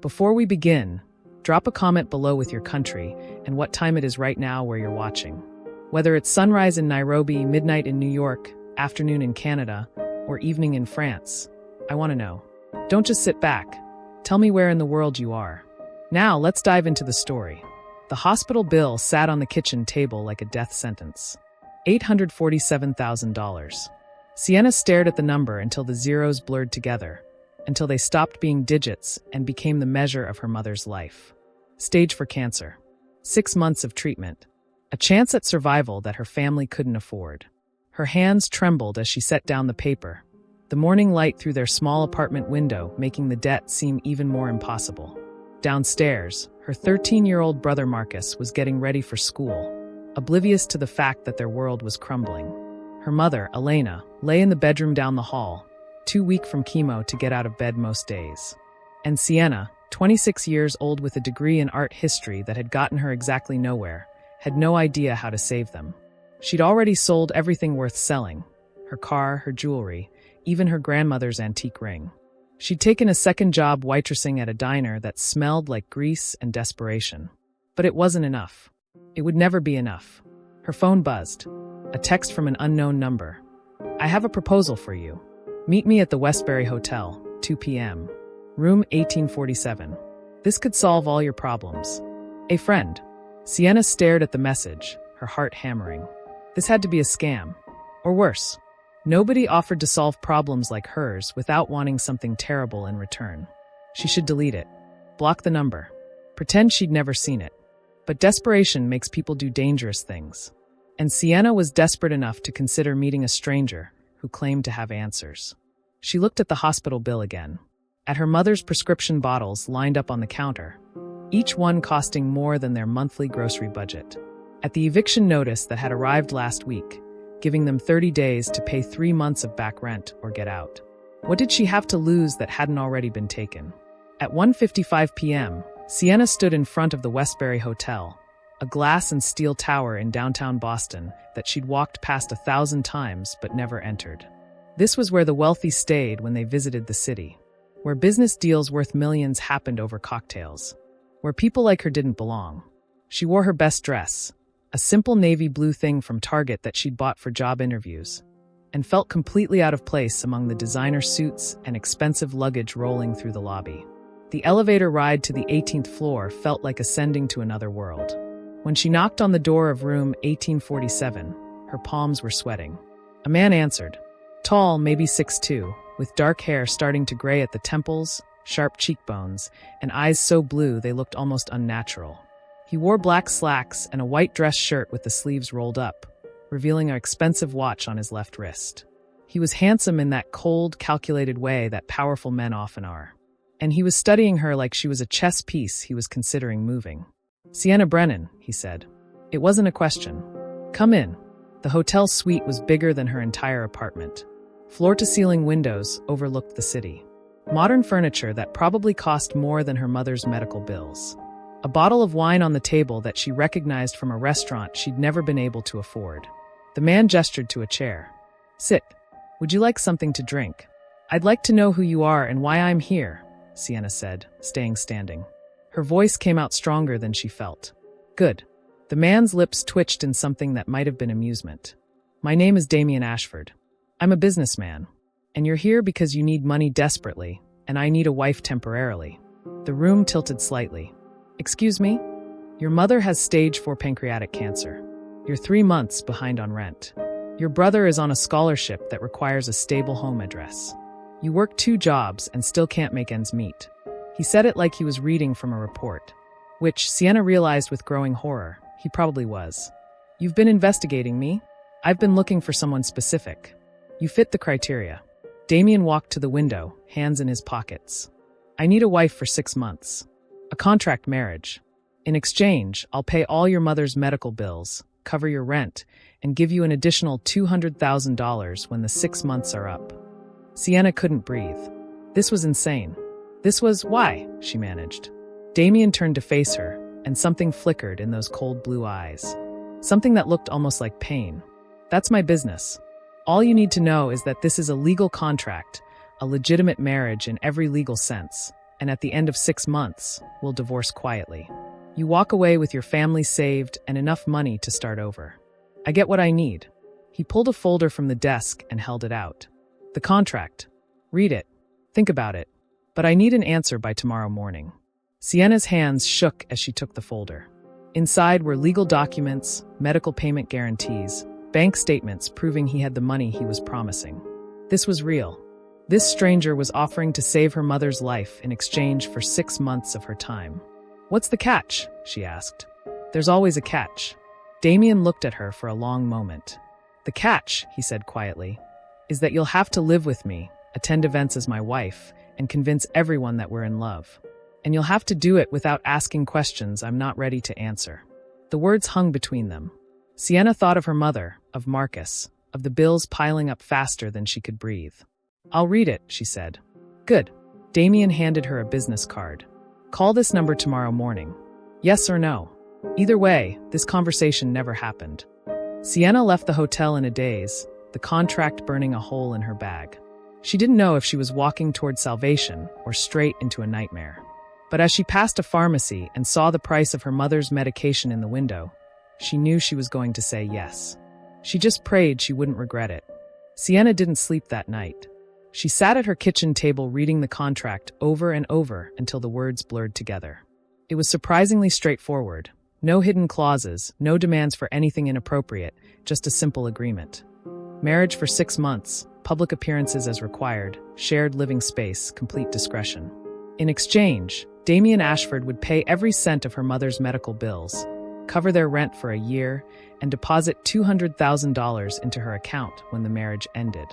Before we begin, drop a comment below with your country and what time it is right now where you're watching. Whether it's sunrise in Nairobi, midnight in New York, afternoon in Canada, or evening in France, I want to know. Don't just sit back. Tell me where in the world you are. Now, let's dive into the story. The hospital bill sat on the kitchen table like a death sentence. $847,000. Sienna stared at the number until the zeros blurred together, until they stopped being digits and became the measure of her mother's life. Stage 4 cancer. 6 months of treatment. A chance at survival that her family couldn't afford. Her hands trembled as she set down the paper, the morning light through their small apartment window making the debt seem even more impossible. Downstairs, her 13-year-old brother Marcus was getting ready for school, oblivious to the fact that their world was crumbling. Her mother, Elena, lay in the bedroom down the hall, too weak from chemo to get out of bed most days. And Sienna, 26 years old with a degree in art history that had gotten her exactly nowhere, had no idea how to save them. She'd already sold everything worth selling, her car, her jewelry, even her grandmother's antique ring. She'd taken a second job waitressing at a diner that smelled like grease and desperation. But it wasn't enough. It would never be enough. Her phone buzzed. A text from an unknown number. "I have a proposal for you. Meet me at the Westbury Hotel, 2 p.m. Room 1847. This could solve all your problems. A friend." Sienna stared at the message, her heart hammering. This had to be a scam. Or worse. Nobody offered to solve problems like hers without wanting something terrible in return. She should delete it. Block the number. Pretend she'd never seen it. But desperation makes people do dangerous things. And Sienna was desperate enough to consider meeting a stranger who claimed to have answers. She looked at the hospital bill again. At her mother's prescription bottles lined up on the counter, each one costing more than their monthly grocery budget. At the eviction notice that had arrived last week, giving them 30 days to pay 3 months of back rent or get out. What did she have to lose that hadn't already been taken? At 1:55 p.m., Sienna stood in front of the Westbury Hotel, a glass and steel tower in downtown Boston that she'd walked past 1,000 times but never entered. This was where the wealthy stayed when they visited the city, where business deals worth millions happened over cocktails, where people like her didn't belong. She wore her best dress, a simple navy blue thing from Target that she'd bought for job interviews, and felt completely out of place among the designer suits and expensive luggage rolling through the lobby. The elevator ride to the 18th floor felt like ascending to another world. When she knocked on the door of room 1847, her palms were sweating. A man answered, tall, maybe 6'2", with dark hair starting to gray at the temples, sharp cheekbones, and eyes so blue they looked almost unnatural. He wore black slacks and a white dress shirt with the sleeves rolled up, revealing an expensive watch on his left wrist. He was handsome in that cold, calculated way that powerful men often are. And he was studying her like she was a chess piece he was considering moving. "Sienna Brennan," he said. It wasn't a question. "Come in." The hotel suite was bigger than her entire apartment. Floor-to-ceiling windows overlooked the city. Modern furniture that probably cost more than her mother's medical bills. A bottle of wine on the table that she recognized from a restaurant she'd never been able to afford. The man gestured to a chair. "Sit. Would you like something to drink?" "I'd like to know who you are and why I'm here," Sienna said, staying standing. Her voice came out stronger than she felt. "Good." The man's lips twitched in something that might have been amusement. "My name is Damien Ashford. I'm a businessman. And you're here because you need money desperately, and I need a wife temporarily." The room tilted slightly. "Excuse me? Your mother has stage 4 pancreatic cancer. You're 3 months behind on rent. Your brother is on a scholarship that requires a stable home address. You work 2 jobs and still can't make ends meet." He said it like he was reading from a report, which Sienna realized with growing horror. He probably was. "You've been investigating me? I've been looking for someone specific. You fit the criteria." Damien walked to the window, hands in his pockets. "I need a wife for 6 months. A contract marriage. In exchange, I'll pay all your mother's medical bills, cover your rent, and give you an additional $200,000 when the 6 months are up." Sienna couldn't breathe. This was insane. This was why, she managed. Damien turned to face her, and something flickered in those cold blue eyes. Something that looked almost like pain. "That's my business. All you need to know is that this is a legal contract, a legitimate marriage in every legal sense, and at the end of 6 months, we'll divorce quietly. You walk away with your family saved and enough money to start over. I get what I need." He pulled a folder from the desk and held it out. "The contract. Read it. Think about it. But I need an answer by tomorrow morning." Sienna's hands shook as she took the folder. Inside were legal documents, medical payment guarantees, bank statements proving he had the money he was promising. This was real. This stranger was offering to save her mother's life in exchange for 6 months of her time. "What's the catch?" she asked. "There's always a catch." Damien looked at her for a long moment. "The catch," he said quietly, "is that you'll have to live with me, attend events as my wife, and convince everyone that we're in love. And you'll have to do it without asking questions I'm not ready to answer." The words hung between them. Sienna thought of her mother, of Marcus, of the bills piling up faster than she could breathe. "I'll read it," she said. "Good." Damien handed her a business card. "Call this number tomorrow morning. Yes or no. Either way, this conversation never happened." Sienna left the hotel in a daze, the contract burning a hole in her bag. She didn't know if she was walking toward salvation or straight into a nightmare. But as she passed a pharmacy and saw the price of her mother's medication in the window, she knew she was going to say yes. She just prayed she wouldn't regret it. Sienna didn't sleep that night. She sat at her kitchen table reading the contract over and over until the words blurred together. It was surprisingly straightforward. No hidden clauses, no demands for anything inappropriate, just a simple agreement. Marriage for 6 months, public appearances as required, shared living space, complete discretion. In exchange, Damien Ashford would pay every cent of her mother's medical bills, cover their rent for a year, and deposit $200,000 into her account when the marriage ended.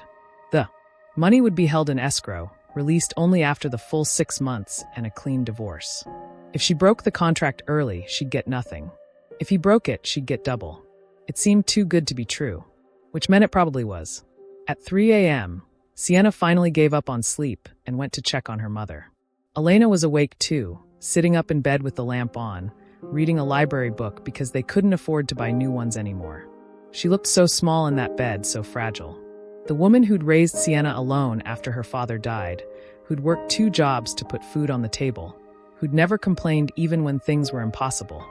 The money would be held in escrow, released only after the full 6 months and a clean divorce. If she broke the contract early, she'd get nothing. If he broke it, she'd get double. It seemed too good to be true, which meant it probably was. At 3 a.m., Sienna finally gave up on sleep and went to check on her mother. Elena was awake too, sitting up in bed with the lamp on, reading a library book because they couldn't afford to buy new ones anymore. She looked so small in that bed, so fragile. The woman who'd raised Sienna alone after her father died, who'd worked 2 jobs to put food on the table, who'd never complained even when things were impossible.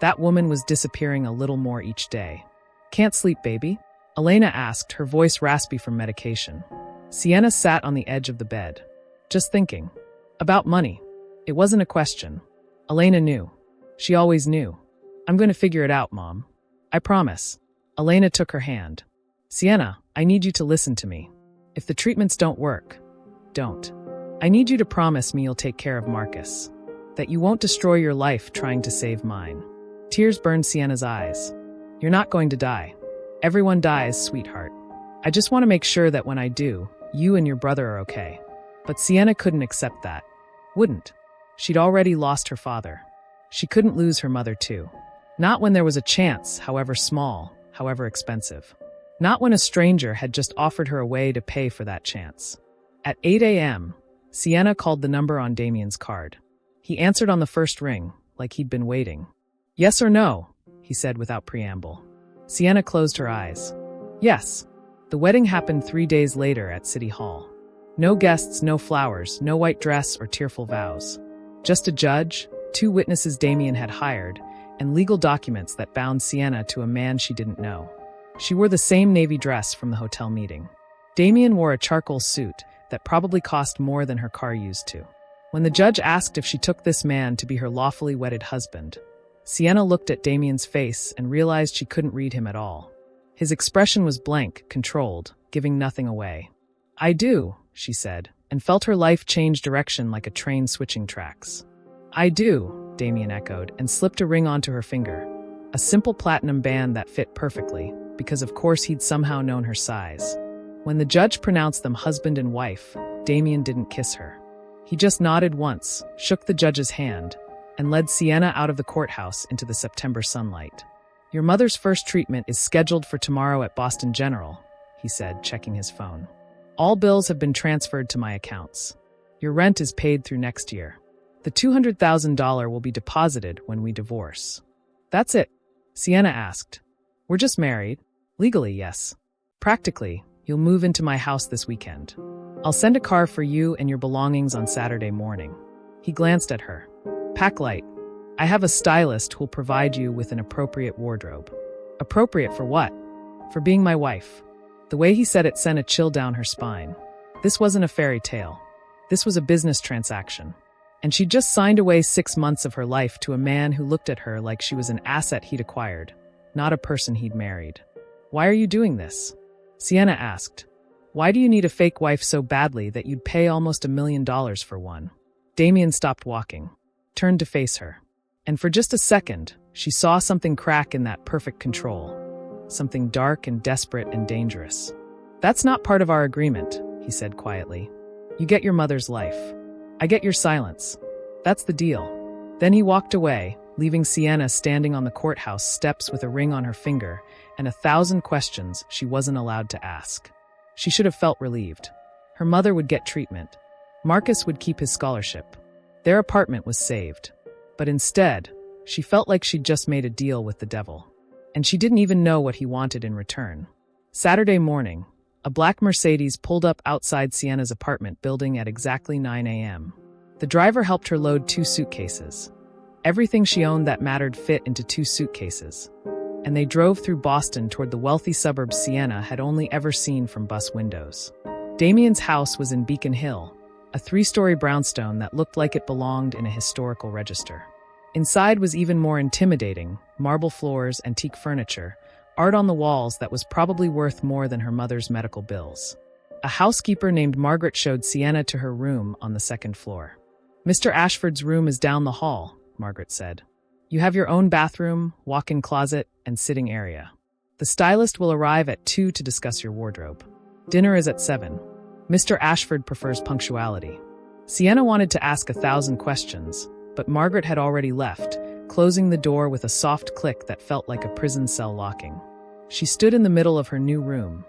That woman was disappearing a little more each day. "Can't sleep, baby?" Elena asked, her voice raspy from medication. Sienna sat on the edge of the bed. "Just thinking. About money." It wasn't a question. Elena knew. She always knew. "I'm going to figure it out, Mom. I promise." Elena took her hand. "Sienna, I need you to listen to me. If the treatments don't work, don't. I need you to promise me you'll take care of Marcus. That you won't destroy your life trying to save mine." Tears burned Sienna's eyes. "You're not going to die. Everyone dies, sweetheart. I just want to make sure that when I do, you and your brother are okay." But Sienna couldn't accept that. Wouldn't. She'd already lost her father. She couldn't lose her mother too. Not when there was a chance, however small, however expensive. Not when a stranger had just offered her a way to pay for that chance. At 8 a.m., Sienna called the number on Damien's card. He answered on the first ring, like he'd been waiting. "Yes or no?" he said without preamble. Sienna closed her eyes. "Yes." The wedding happened 3 days later at City Hall. No guests, no flowers, no white dress or tearful vows. Just a judge, 2 witnesses Damien had hired, and legal documents that bound Sienna to a man she didn't know. She wore the same navy dress from the hotel meeting. Damien wore a charcoal suit that probably cost more than her car used to. When the judge asked if she took this man to be her lawfully wedded husband, Sienna looked at Damien's face and realized she couldn't read him at all. His expression was blank, controlled, giving nothing away. "I do," she said, and felt her life change direction like a train switching tracks. "I do," Damien echoed, and slipped a ring onto her finger. A simple platinum band that fit perfectly, because of course he'd somehow known her size. When the judge pronounced them husband and wife, Damien didn't kiss her. He just nodded once, shook the judge's hand, and led Sienna out of the courthouse into the September sunlight. "Your mother's first treatment is scheduled for tomorrow at Boston General," he said, checking his phone. "All bills have been transferred to my accounts. Your rent is paid through next year. The $200,000 will be deposited when we divorce." "That's it?" Sienna asked. "We're just married." "Legally, yes. Practically, you'll move into my house this weekend. I'll send a car for you and your belongings on Saturday morning. He glanced at her. Pack light. I have a stylist who'll provide you with an appropriate wardrobe. Appropriate for what? For being my wife. The way he said it sent a chill down her spine. This wasn't a fairy tale. This was a business transaction. And she'd just signed away 6 months of her life to a man who looked at her like she was an asset he'd acquired, not a person he'd married. Why are you doing this? Sienna asked. Why do you need a fake wife so badly that you'd pay almost $1 million for one? Damien stopped walking, turned to face her. And for just a second, she saw something crack in that perfect control. Something dark and desperate and dangerous. That's not part of our agreement, he said quietly. You get your mother's life. I get your silence. That's the deal. Then he walked away, leaving Sienna standing on the courthouse steps with a ring on her finger and 1,000 questions she wasn't allowed to ask. She should have felt relieved. Her mother would get treatment. Marcus would keep his scholarship. Their apartment was saved. But instead, she felt like she'd just made a deal with the devil. And she didn't even know what he wanted in return. Saturday morning, a black Mercedes pulled up outside Sienna's apartment building at exactly 9 a.m. The driver helped her load 2 suitcases. Everything she owned that mattered fit into 2 suitcases. And they drove through Boston toward the wealthy suburbs Sienna had only ever seen from bus windows. Damien's house was in Beacon Hill, a 3-story brownstone that looked like it belonged in a historical register. Inside was even more intimidating: marble floors, antique furniture, art on the walls that was probably worth more than her mother's medical bills. A housekeeper named Margaret showed Sienna to her room on the 2nd floor. Mr. Ashford's room is down the hall, Margaret said. You have your own bathroom, walk-in closet, and sitting area. The stylist will arrive at 2 to discuss your wardrobe. Dinner is at 7. Mr. Ashford prefers punctuality. Sienna wanted to ask 1,000 questions, but Margaret had already left, closing the door with a soft click that felt like a prison cell locking. She stood in the middle of her new room,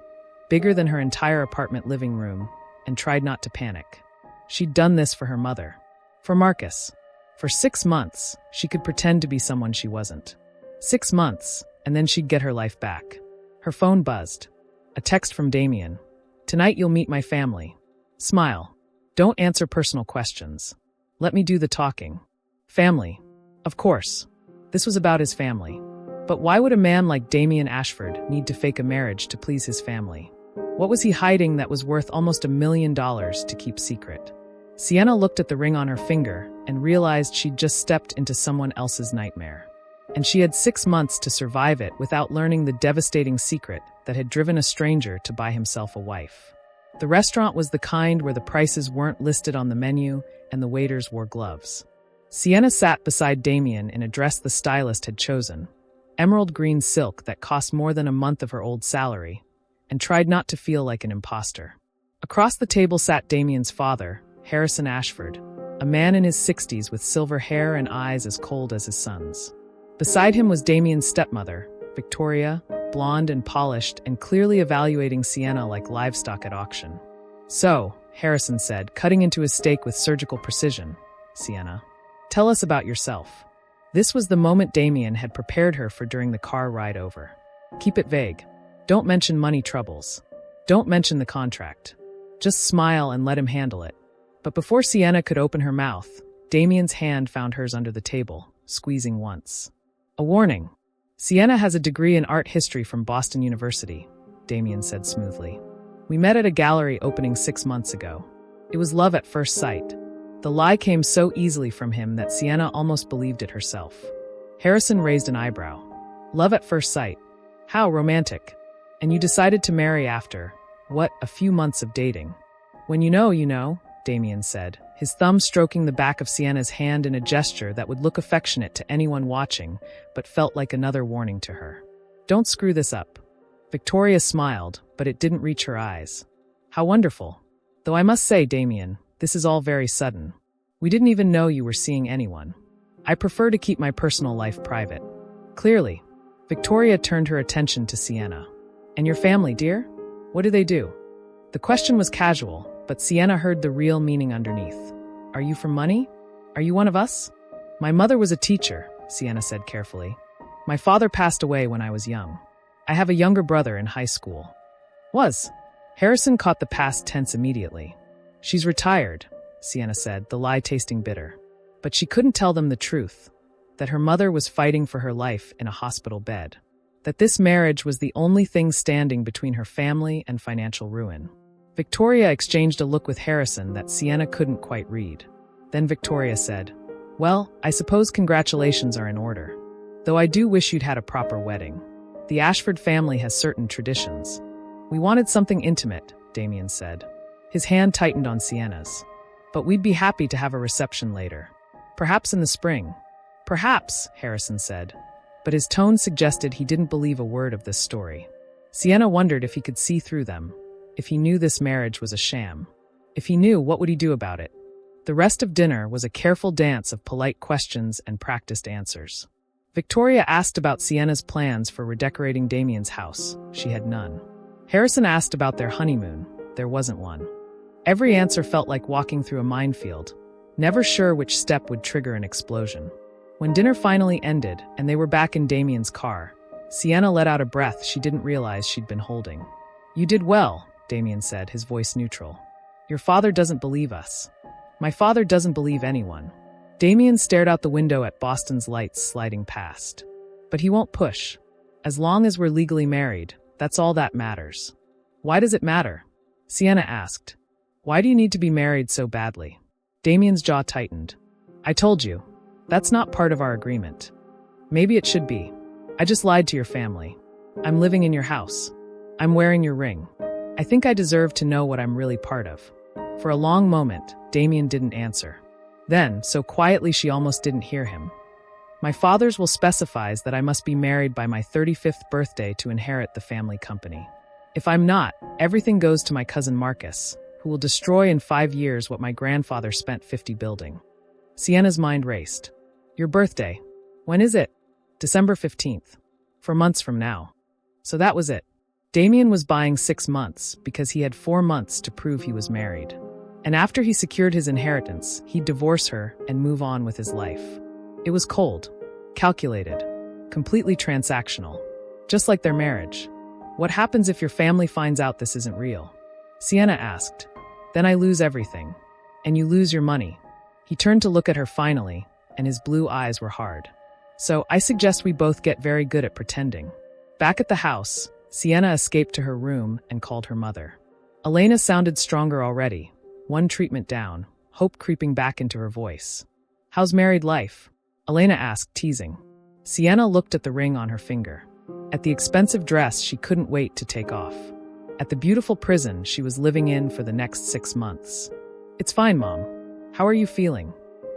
bigger than her entire apartment living room, and tried not to panic. She'd done this for her mother. For Marcus. For 6 months, she could pretend to be someone she wasn't. 6 months, and then she'd get her life back. Her phone buzzed. A text from Damien. Tonight you'll meet my family. Smile. Don't answer personal questions. Let me do the talking. Family. Of course. This was about his family. But why would a man like Damien Ashford need to fake a marriage to please his family? What was he hiding that was worth almost $1 million to keep secret? Sienna looked at the ring on her finger and realized she'd just stepped into someone else's nightmare. And she had 6 months to survive it without learning the devastating secret that had driven a stranger to buy himself a wife. The restaurant was the kind where the prices weren't listed on the menu and the waiters wore gloves. Sienna sat beside Damien in a dress the stylist had chosen, emerald green silk that cost more than a month of her old salary, and tried not to feel like an imposter. Across the table sat Damien's father, Harrison Ashford, a man in his 60s with silver hair and eyes as cold as his son's. Beside him was Damien's stepmother, Victoria, blonde and polished and clearly evaluating Sienna like livestock at auction. So, Harrison said, cutting into his steak with surgical precision, Sienna, tell us about yourself. This was the moment Damien had prepared her for during the car ride over. Keep it vague. Don't mention money troubles. Don't mention the contract. Just smile and let him handle it. But before Sienna could open her mouth, Damien's hand found hers under the table, squeezing once. A warning. Sienna has a degree in art history from Boston University, Damien said smoothly. We met at a gallery opening 6 months ago. It was love at first sight. The lie came so easily from him that Sienna almost believed it herself. Harrison raised an eyebrow. Love at first sight. How romantic. And you decided to marry after, what, a few months of dating. When you know, Damien said, his thumb stroking the back of Sienna's hand in a gesture that would look affectionate to anyone watching, but felt like another warning to her. Don't screw this up. Victoria smiled, but it didn't reach her eyes. How wonderful. Though I must say, Damien, this is all very sudden. We didn't even know you were seeing anyone. I prefer to keep my personal life private. Clearly. Victoria turned her attention to Sienna. And your family, dear? What do they do? The question was casual, but Sienna heard the real meaning underneath. Are you for money? Are you one of us? My mother was a teacher, Sienna said carefully. My father passed away when I was young. I have a younger brother in high school. Was. Harrison caught the past tense immediately. She's retired, Sienna said, the lie tasting bitter. But she couldn't tell them the truth, that her mother was fighting for her life in a hospital bed, that this marriage was the only thing standing between her family and financial ruin. Victoria exchanged a look with Harrison that Sienna couldn't quite read. Then Victoria said, "Well, I suppose congratulations are in order. Though I do wish you'd had a proper wedding. The Ashford family has certain traditions." "We wanted something intimate," Damien said. His hand tightened on Sienna's. "But we'd be happy to have a reception later. Perhaps in the spring." "Perhaps," Harrison said. But his tone suggested he didn't believe a word of this story. Sienna wondered if he could see through them, if he knew this marriage was a sham. If he knew, what would he do about it? The rest of dinner was a careful dance of polite questions and practiced answers. Victoria asked about Sienna's plans for redecorating Damien's house. She had none. Harrison asked about their honeymoon. There wasn't one. Every answer felt like walking through a minefield, never sure which step would trigger an explosion. When dinner finally ended and they were back in Damien's car, Sienna let out a breath she didn't realize she'd been holding. "You did well," Damien said, his voice neutral. "Your father doesn't believe us." "My father doesn't believe anyone." Damien stared out the window at Boston's lights sliding past. "But he won't push. As long as we're legally married, that's all that matters." "Why does it matter?" Sienna asked. "Why do you need to be married so badly?" Damien's jaw tightened. "I told you. That's not part of our agreement." "Maybe it should be. I just lied to your family. I'm living in your house. I'm wearing your ring. I think I deserve to know what I'm really part of." For a long moment, Damien didn't answer. Then, so quietly she almost didn't hear him. "My father's will specifies that I must be married by my 35th birthday to inherit the family company. If I'm not, everything goes to my cousin Marcus, who will destroy in 5 years what my grandfather spent 50 building." Sienna's mind raced. "Your birthday. When is it?" "December 15th. 4 months from now." So that was it. Damien was buying 6 months because he had 4 months to prove he was married. And after he secured his inheritance, he'd divorce her and move on with his life. It was cold, calculated, completely transactional. Just like their marriage. "What happens if your family finds out this isn't real?" Sienna asked. "Then I lose everything. And you lose your money." He turned to look at her finally, and his blue eyes were hard. "So I suggest we both get very good at pretending." Back at the house, Sienna escaped to her room and called her mother. Elena sounded stronger already, one treatment down, hope creeping back into her voice. "How's married life?" Elena asked, teasing. Sienna looked at the ring on her finger. At the expensive dress she couldn't wait to take off. At the beautiful prison she was living in for the next 6 months. "It's fine, Mom. How are you feeling?"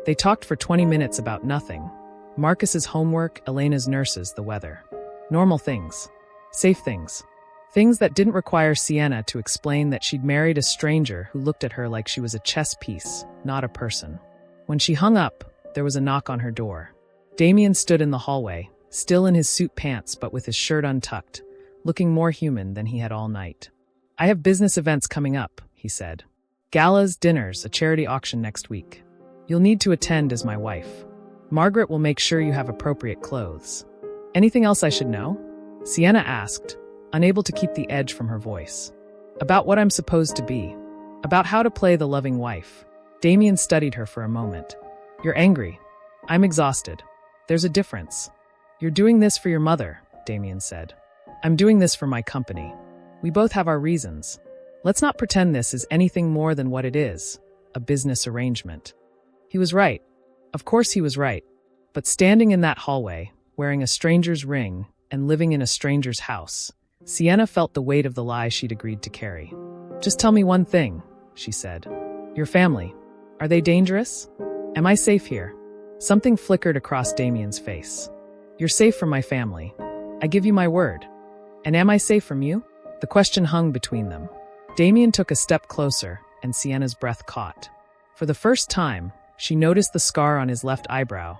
They talked for 20 minutes about nothing. Marcus's homework, Elena's nurses, the weather. Normal things. Safe things. Things that didn't require Sienna to explain that she'd married a stranger who looked at her like she was a chess piece, not a person. When she hung up, there was a knock on her door. Damien stood in the hallway, still in his suit pants but with his shirt untucked, looking more human than he had all night. "I have business events coming up," he said. "Galas, dinners, a charity auction next week. You'll need to attend as my wife. Margaret will make sure you have appropriate clothes. Anything else I should know?" Sienna asked, unable to keep the edge from her voice. "About what I'm supposed to be. About how to play the loving wife." Damien studied her for a moment. "You're angry. I'm exhausted. There's a difference. You're doing this for your mother," Damien said. "I'm doing this for my company. We both have our reasons. Let's not pretend this is anything more than what it is, a business arrangement." He was right. Of course he was right. But standing in that hallway, wearing a stranger's ring, and living in a stranger's house, Sienna felt the weight of the lie she'd agreed to carry. "Just tell me one thing," she said. "Your family. Are they dangerous? Am I safe here?" Something flickered across Damien's face. "You're safe from my family. I give you my word. And am I safe from you?" The question hung between them. Damien took a step closer, and Sienna's breath caught. For the first time, she noticed the scar on his left eyebrow,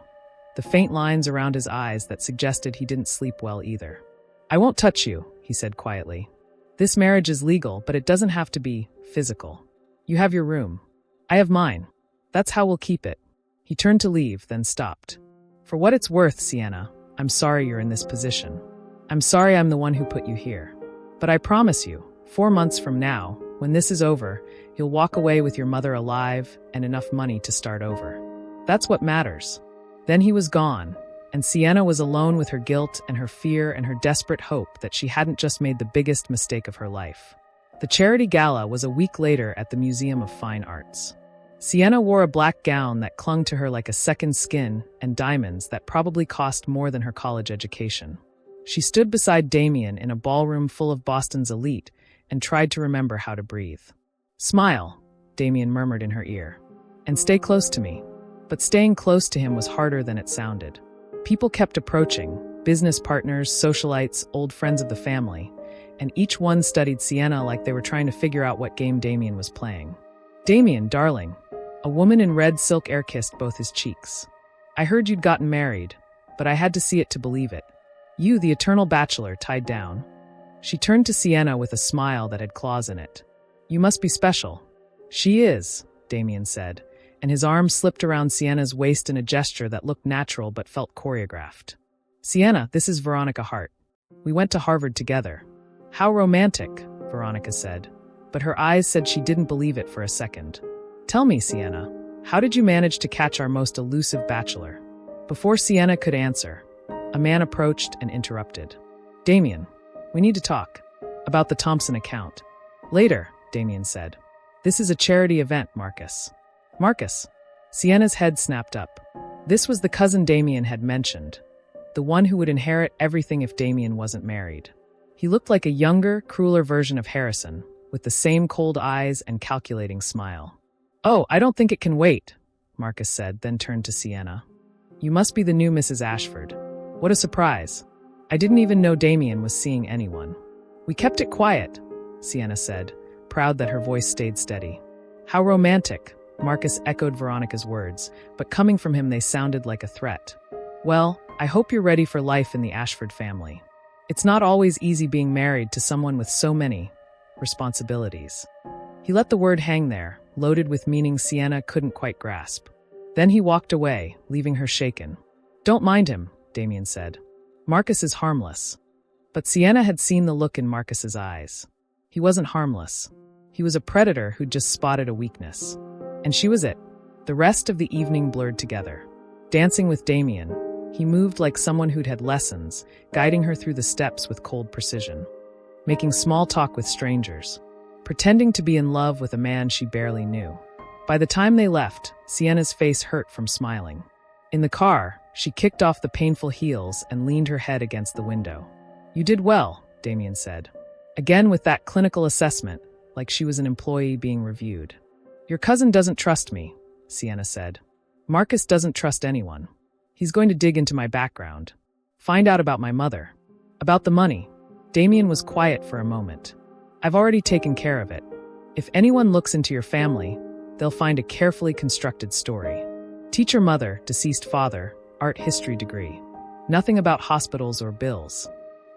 the faint lines around his eyes that suggested he didn't sleep well either. "I won't touch you," he said quietly. "This marriage is legal, but it doesn't have to be physical. You have your room. I have mine. That's how we'll keep it." He turned to leave, then stopped. "For what it's worth, Sienna, I'm sorry you're in this position. I'm sorry I'm the one who put you here. But I promise you, 4 months from now, when this is over, you'll walk away with your mother alive and enough money to start over. That's what matters. Then he was gone, and Sienna was alone with her guilt and her fear and her desperate hope that she hadn't just made the biggest mistake of her life. The charity gala was a week later at the Museum of Fine Arts. Sienna wore a black gown that clung to her like a second skin and diamonds that probably cost more than her college education. She stood beside Damien in a ballroom full of Boston's elite and tried to remember how to breathe. "Smile," Damien murmured in her ear, "and stay close to me." But staying close to him was harder than it sounded. People kept approaching, business partners, socialites, old friends of the family, and each one studied Sienna like they were trying to figure out what game Damien was playing. "Damien, darling." A woman in red silk air-kissed both his cheeks. "I heard you'd gotten married, but I had to see it to believe it. You, the eternal bachelor, tied down." She turned to Sienna with a smile that had claws in it. "You must be special." "She is," Damien said, and his arm slipped around Sienna's waist in a gesture that looked natural but felt choreographed. "Sienna, this is Veronica Hart. We went to Harvard together." "How romantic," Veronica said, but her eyes said she didn't believe it for a second. "Tell me, Sienna, how did you manage to catch our most elusive bachelor?" Before Sienna could answer, a man approached and interrupted. "Damien, we need to talk about the Thompson account." "Later," Damien said. "This is a charity event, Marcus." "Marcus?" Sienna's head snapped up. This was the cousin Damien had mentioned, the one who would inherit everything if Damien wasn't married. He looked like a younger, crueler version of Harrison, with the same cold eyes and calculating smile. "Oh, I don't think it can wait," Marcus said, then turned to Sienna. "You must be the new Mrs. Ashford. What a surprise. I didn't even know Damien was seeing anyone." "We kept it quiet," Sienna said, proud that her voice stayed steady. "How romantic," Marcus echoed Veronica's words, but coming from him they sounded like a threat. "Well, I hope you're ready for life in the Ashford family. It's not always easy being married to someone with so many responsibilities." He let the word hang there, loaded with meaning Sienna couldn't quite grasp. Then he walked away, leaving her shaken. "Don't mind him," Damien said. "Marcus is harmless." But Sienna had seen the look in Marcus's eyes. He wasn't harmless. He was a predator who'd just spotted a weakness. And she was it. The rest of the evening blurred together. Dancing with Damien, he moved like someone who'd had lessons, guiding her through the steps with cold precision. Making small talk with strangers. Pretending to be in love with a man she barely knew. By the time they left, Sienna's face hurt from smiling. In the car, she kicked off the painful heels and leaned her head against the window. "You did well," Damien said. Again with that clinical assessment, like she was an employee being reviewed. "Your cousin doesn't trust me," Sienna said. "Marcus doesn't trust anyone. He's going to dig into my background. Find out about my mother. About the money." Damien was quiet for a moment. "I've already taken care of it. If anyone looks into your family, they'll find a carefully constructed story. Teacher mother, deceased father, art history degree. Nothing about hospitals or bills.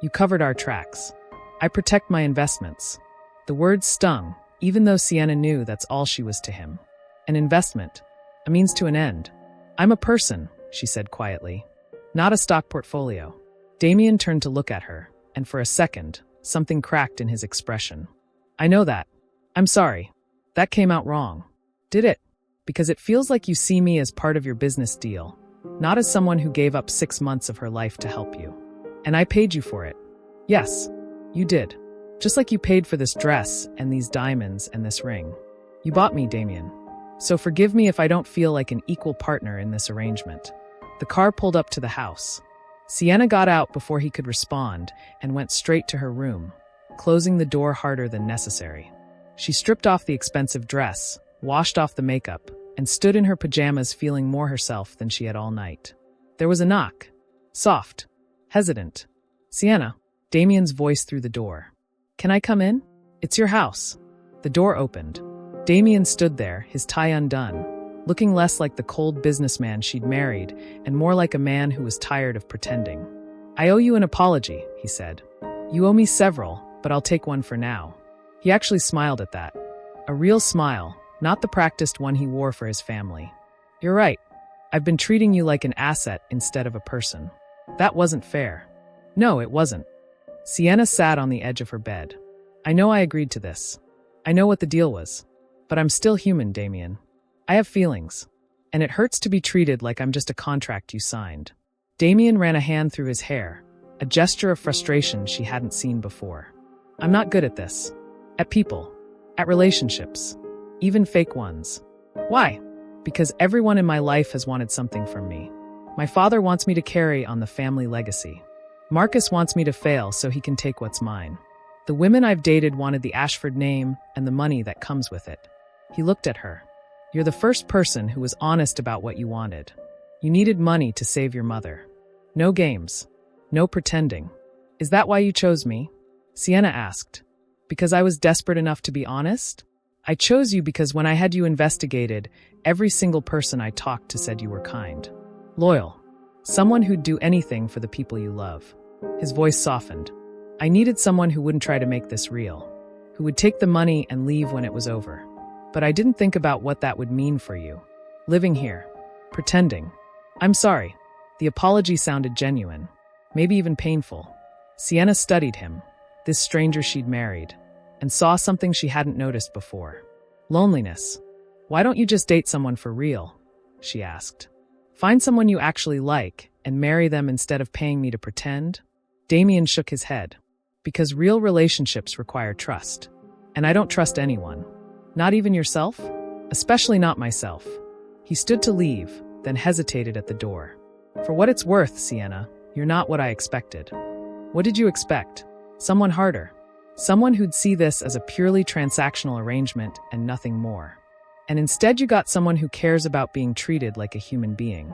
You covered our tracks. I protect my investments." The words stung, even though Sienna knew that's all she was to him. An investment. A means to an end. "I'm a person," she said quietly. "Not a stock portfolio." Damien turned to look at her, and for a second, something cracked in his expression. "I know that. I'm sorry. That came out wrong." "Did it? Because it feels like you see me as part of your business deal, not as someone who gave up 6 months of her life to help you. And I paid you for it." "Yes, you did. Just like you paid for this dress and these diamonds and this ring. You bought me, Damien. So forgive me if I don't feel like an equal partner in this arrangement." The car pulled up to the house. Sienna got out before he could respond and went straight to her room, closing the door harder than necessary. She stripped off the expensive dress, washed off the makeup, and stood in her pajamas feeling more herself than she had all night. There was a knock. Soft. Hesitant. "Sienna." Damien's voice through the door. "Can I come in? It's your house." The door opened. Damien stood there, his tie undone, looking less like the cold businessman she'd married and more like a man who was tired of pretending. "I owe you an apology," he said. "You owe me several, but I'll take one for now." He actually smiled at that. A real smile, not the practiced one he wore for his family. "You're right. I've been treating you like an asset instead of a person. That wasn't fair." "No, it wasn't." Sienna sat on the edge of her bed. "I know I agreed to this. I know what the deal was. But I'm still human, Damien. I have feelings. And it hurts to be treated like I'm just a contract you signed. Damien ran a hand through his hair, a gesture of frustration she hadn't seen before. I'm not good at this. At people. At relationships. Even fake ones. Why? Because everyone in my life has wanted something from me. My father wants me to carry on the family legacy. Marcus wants me to fail so he can take what's mine. The women I've dated wanted the Ashford name and the money that comes with it. He looked at her. You're the first person who was honest about what you wanted. You needed money to save your mother. No games. No pretending. Is that why you chose me? Sienna asked. Because I was desperate enough to be honest? I chose you because when I had you investigated, every single person I talked to said you were kind. Loyal. Someone who'd do anything for the people you love. His voice softened. I needed someone who wouldn't try to make this real. Who would take the money and leave when it was over. But I didn't think about what that would mean for you. Living here. Pretending. I'm sorry. The apology sounded genuine. Maybe even painful. Sienna studied him, this stranger she'd married, and saw something she hadn't noticed before. Loneliness. Why don't you just date someone for real? She asked. Find someone you actually like and marry them instead of paying me to pretend? Damien shook his head. Because real relationships require trust. And I don't trust anyone. Not even yourself? Especially not myself. He stood to leave, then hesitated at the door. For what it's worth, Sienna, you're not what I expected. What did you expect? Someone harder. Someone who'd see this as a purely transactional arrangement and nothing more. And instead you got someone who cares about being treated like a human being.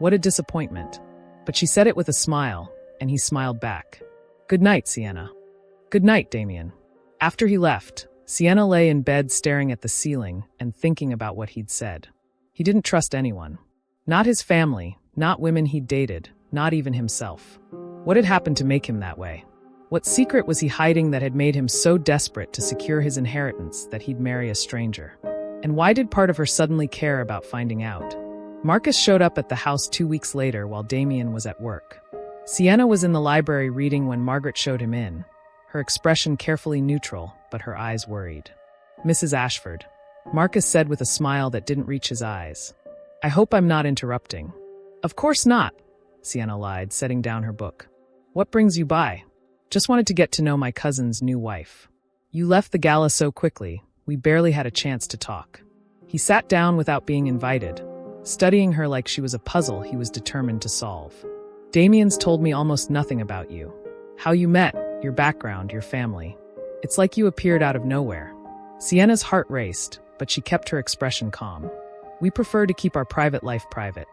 What a disappointment. But she said it with a smile, and he smiled back. Good night, Sienna. Good night, Damien. After he left, Sienna lay in bed staring at the ceiling and thinking about what he'd said. He didn't trust anyone. Not his family, not women he'd dated, not even himself. What had happened to make him that way? What secret was he hiding that had made him so desperate to secure his inheritance that he'd marry a stranger? And why did part of her suddenly care about finding out? Marcus showed up at the house 2 weeks later while Damien was at work. Sienna was in the library reading when Margaret showed him in, her expression carefully neutral, but her eyes worried. Mrs. Ashford, Marcus said with a smile that didn't reach his eyes. I hope I'm not interrupting. Of course not, Sienna lied, setting down her book. What brings you by? Just wanted to get to know my cousin's new wife. You left the gala so quickly, we barely had a chance to talk. He sat down without being invited, studying her like she was a puzzle he was determined to solve. Damien's told me almost nothing about you. How you met, your background, your family. It's like you appeared out of nowhere. Sienna's heart raced, but she kept her expression calm. We prefer to keep our private life private.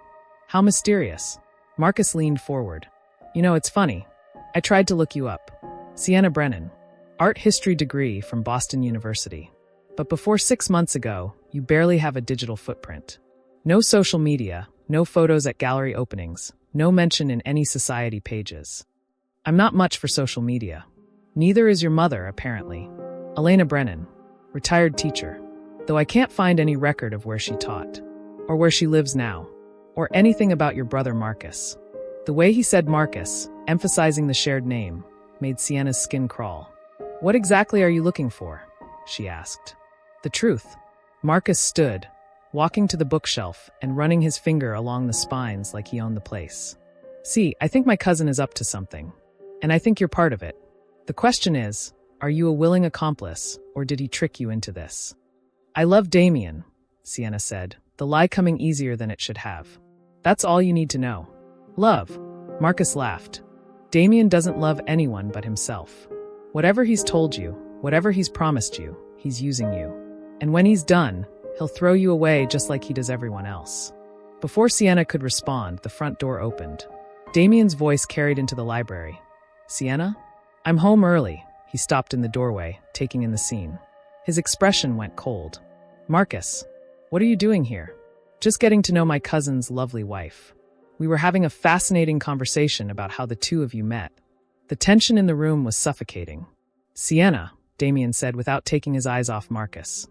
How mysterious. Marcus leaned forward. You know, it's funny. I tried to look you up. Sienna Brennan. Art history degree from Boston University. But before 6 months ago, you barely have a digital footprint. No social media, no photos at gallery openings, no mention in any society pages. I'm not much for social media. Neither is your mother, apparently. Elena Brennan. Retired teacher. Though I can't find any record of where she taught. Or where she lives now. Or anything about your brother Marcus. The way he said Marcus, emphasizing the shared name, made Sienna's skin crawl. What exactly are you looking for? She asked. The truth. Marcus stood, walking to the bookshelf and running his finger along the spines like he owned the place. See, I think my cousin is up to something. And I think you're part of it. The question is, are you a willing accomplice, or did he trick you into this? I love Damien, Sienna said, the lie coming easier than it should have. That's all you need to know. Love. Marcus laughed. Damien doesn't love anyone but himself. Whatever he's told you, whatever he's promised you, he's using you. And when he's done, he'll throw you away just like he does everyone else. Before Sienna could respond, the front door opened. Damien's voice carried into the library. Sienna? I'm home early. He stopped in the doorway, taking in the scene. His expression went cold. Marcus, what are you doing here? Just getting to know my cousin's lovely wife. We were having a fascinating conversation about how the two of you met. The tension in the room was suffocating. Sienna, Damien said without taking his eyes off Marcus.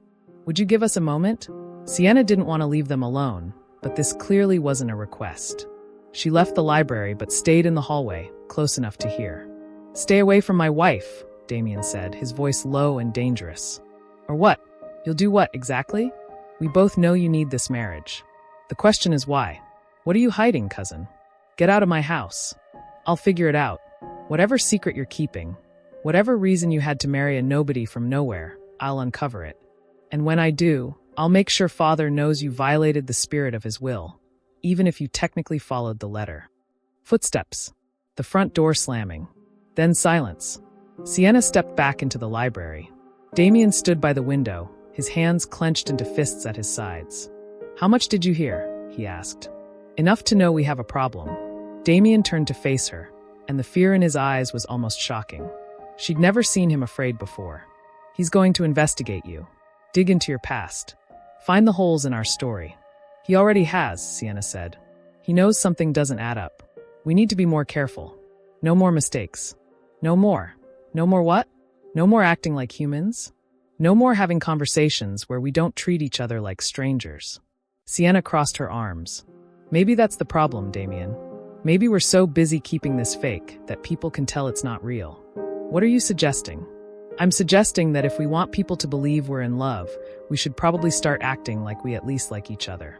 Would you give us a moment? Sienna didn't want to leave them alone, but this clearly wasn't a request. She left the library but stayed in the hallway, close enough to hear. Stay away from my wife, Damien said, his voice low and dangerous. Or what? You'll do what, exactly? We both know you need this marriage. The question is why? What are you hiding, cousin? Get out of my house. I'll figure it out. Whatever secret you're keeping, whatever reason you had to marry a nobody from nowhere, I'll uncover it. And when I do, I'll make sure Father knows you violated the spirit of his will, even if you technically followed the letter. Footsteps. The front door slamming. Then silence. Sienna stepped back into the library. Damien stood by the window, his hands clenched into fists at his sides. "How much did you hear?" he asked. "Enough to know we have a problem." Damien turned to face her, and the fear in his eyes was almost shocking. She'd never seen him afraid before. "He's going to investigate you. Dig into your past. Find the holes in our story." "He already has," Sienna said. "He knows something doesn't add up. We need to be more careful. No more mistakes. No more. No more what? No more acting like humans? No more having conversations where we don't treat each other like strangers." Sienna crossed her arms. "Maybe that's the problem, Damien. Maybe we're so busy keeping this fake that people can tell it's not real." "What are you suggesting?" "I'm suggesting that if we want people to believe we're in love, we should probably start acting like we at least like each other."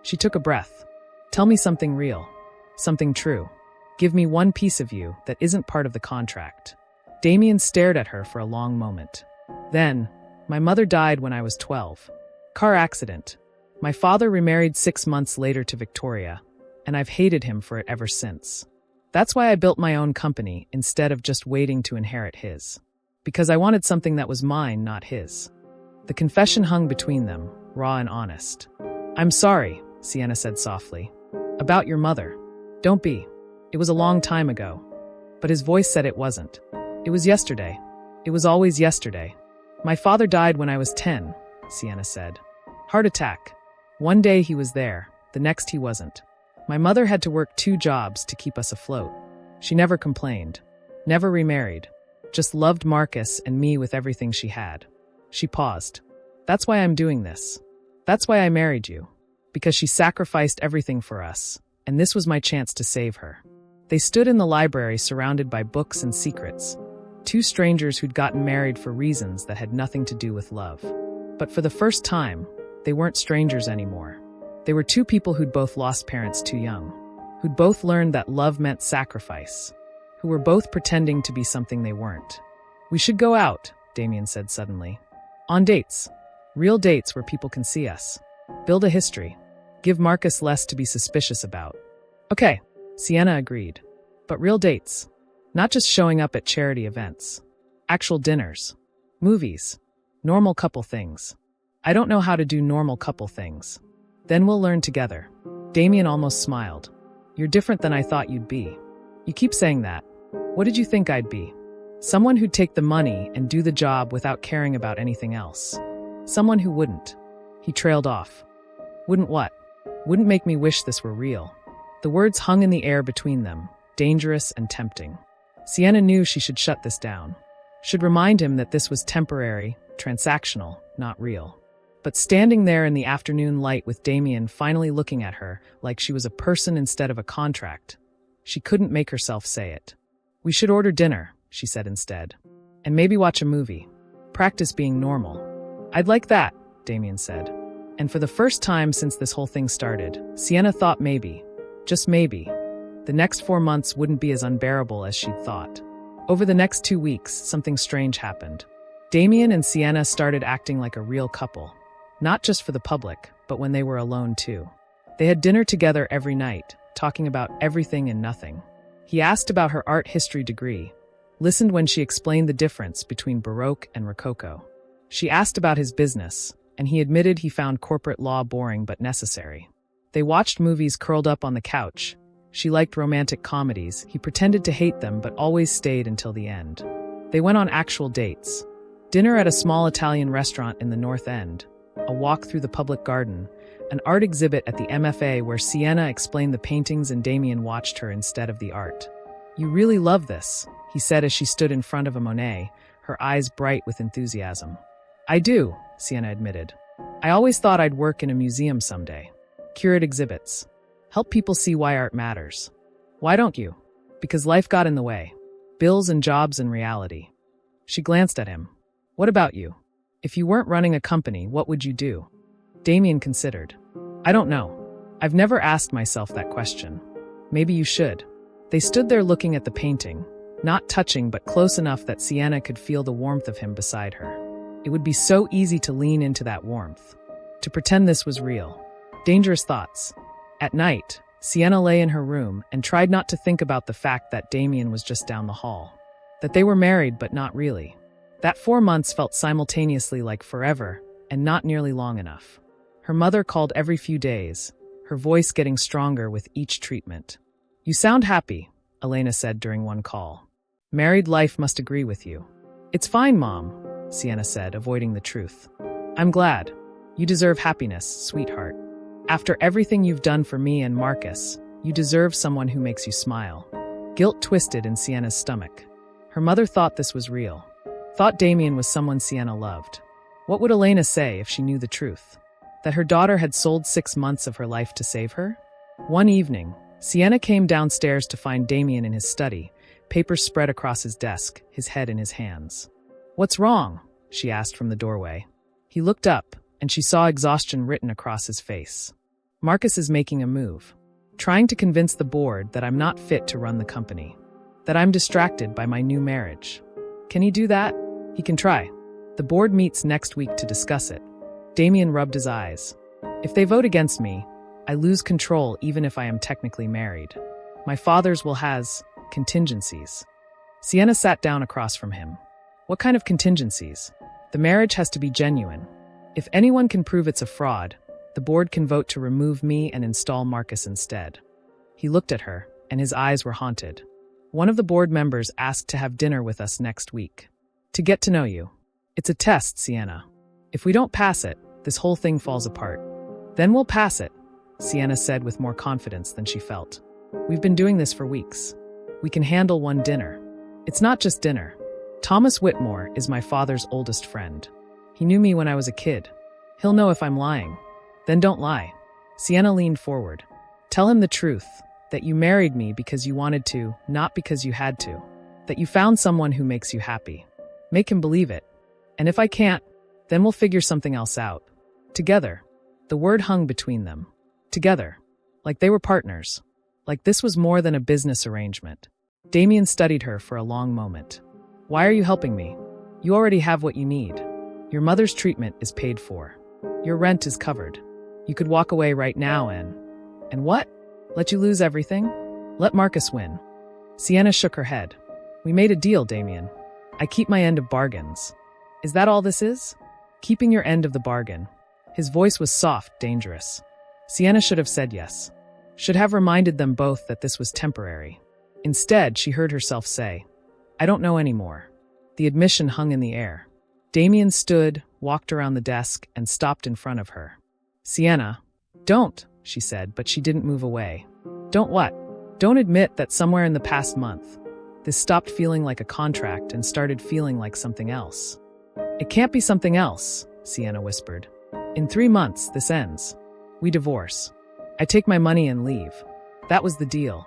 She took a breath. "Tell me something real. Something true. Give me one piece of you that isn't part of the contract." Damien stared at her for a long moment. Then, "My mother died when I was 12. Car accident. My father remarried 6 months later to Victoria, and I've hated him for it ever since. That's why I built my own company instead of just waiting to inherit his. Because I wanted something that was mine, not his." The confession hung between them, raw and honest. "I'm sorry," Sienna said softly. "About your mother. Don't be. It was a long time ago." But his voice said it wasn't. "It was yesterday. It was always yesterday. My father died when I was 10, Sienna said. "Heart attack. One day he was there, the next he wasn't. My mother had to work 2 jobs to keep us afloat. She never complained. Never remarried. Just loved Marcus and me with everything she had." She paused. "That's why I'm doing this. That's why I married you. Because she sacrificed everything for us, and this was my chance to save her." They stood in the library surrounded by books and secrets. 2 strangers who'd gotten married for reasons that had nothing to do with love. But for the first time, they weren't strangers anymore. They were 2 people who'd both lost parents too young, who'd both learned that love meant sacrifice, who were both pretending to be something they weren't. "We should go out," Damien said suddenly. "On dates. Real dates where people can see us. Build a history. Give Marcus less to be suspicious about." "Okay," Sienna agreed. "But real dates. Not just showing up at charity events. Actual dinners. Movies. Normal couple things. I don't know how to do normal couple things. Then we'll learn together." Damien almost smiled. "You're different than I thought you'd be. You keep saying that. What did you think I'd be? Someone who'd take the money and do the job without caring about anything else. Someone who wouldn't." He trailed off. "Wouldn't what?" "Wouldn't make me wish this were real." The words hung in the air between them, dangerous and tempting. Sienna knew she should shut this down. Should remind him that this was temporary, transactional, not real. But standing there in the afternoon light with Damien finally looking at her like she was a person instead of a contract, she couldn't make herself say it. "We should order dinner," she said instead. "And maybe watch a movie. Practice being normal." "I'd like that," Damien said. And for the first time since this whole thing started, Sienna thought maybe, just maybe, the next 4 months wouldn't be as unbearable as she'd thought. Over the next 2 weeks, something strange happened. Damien and Sienna started acting like a real couple. Not just for the public, but when they were alone too. They had dinner together every night, talking about everything and nothing. He asked about her art history degree, listened when she explained the difference between Baroque and Rococo. She asked about his business, and he admitted he found corporate law boring but necessary. They watched movies curled up on the couch. She liked romantic comedies. He pretended to hate them but always stayed until the end. They went on actual dates. Dinner at a small Italian restaurant in the North End, a walk through the public garden, an art exhibit at the MFA where Sienna explained the paintings and Damien watched her instead of the art. "You really love this," he said as she stood in front of a Monet, her eyes bright with enthusiasm. "I do," Sienna admitted. "I always thought I'd work in a museum someday. Curate exhibits. Help people see why art matters." "Why don't you?" "Because life got in the way. Bills and jobs and reality." She glanced at him. "What about you? If you weren't running a company, what would you do?" Damien considered. "I don't know. I've never asked myself that question. Maybe you should. They stood there looking at the painting, not touching but close enough that Sienna could feel the warmth of him beside her. It would be so easy to lean into that warmth, to pretend this was real. Dangerous thoughts. At night, Sienna lay in her room and tried not to think about the fact that Damien was just down the hall. That they were married but not really. That 4 months felt simultaneously like forever and not nearly long enough. Her mother called every few days, her voice getting stronger with each treatment. "You sound happy," Elena said during one call. "Married life must agree with you." "It's fine, Mom," Sienna said, avoiding the truth. "I'm glad. You deserve happiness, sweetheart. After everything you've done for me and Marcus, you deserve someone who makes you smile." Guilt twisted in Sienna's stomach. Her mother thought this was real. Thought Damien was someone Sienna loved. What would Elena say if she knew the truth? That her daughter had sold 6 months of her life to save her? One evening, Sienna came downstairs to find Damien in his study, papers spread across his desk, his head in his hands. "What's wrong?" she asked from the doorway. He looked up, and she saw exhaustion written across his face. "Marcus is making a move. Trying to convince the board that I'm not fit to run the company. That I'm distracted by my new marriage. Can he do that? He can try. The board meets next week to discuss it." Damien rubbed his eyes. "If they vote against me, I lose control even if I am technically married. My father's will has contingencies." Sienna sat down across from him. "What kind of contingencies?" "The marriage has to be genuine. If anyone can prove it's a fraud, the board can vote to remove me and install Marcus instead." He looked at her, and his eyes were haunted. "One of the board members asked to have dinner with us next week. To get to know you. It's a test, Sienna. If we don't pass it, this whole thing falls apart." "Then we'll pass it," Sienna said with more confidence than she felt. "We've been doing this for weeks. We can handle one dinner. It's not just dinner. Thomas Whitmore is my father's oldest friend. He knew me when I was a kid. He'll know if I'm lying. Then don't lie." Sienna leaned forward. "Tell him the truth, that you married me because you wanted to, not because you had to. That you found someone who makes you happy. Make him believe it. And if I can't, then we'll figure something else out. Together." The word hung between them. Together. Like they were partners. Like this was more than a business arrangement. Damien studied her for a long moment. "Why are you helping me? You already have what you need. Your mother's treatment is paid for. Your rent is covered. You could walk away right now and what? Let you lose everything? Let Marcus win." Sienna shook her head. "We made a deal, Damien. I keep my end of bargains. Is that all this is? Keeping your end of the bargain." His voice was soft, dangerous. Sienna should have said yes. Should have reminded them both that this was temporary. Instead, she heard herself say, "I don't know anymore." The admission hung in the air. Damien stood, walked around the desk, and stopped in front of her. "Sienna, don't," she said, but she didn't move away. "Don't what?" "Don't admit that somewhere in the past month, this stopped feeling like a contract and started feeling like something else." "It can't be something else," Sienna whispered. "In 3 months, this ends. We divorce. I take my money and leave. That was the deal."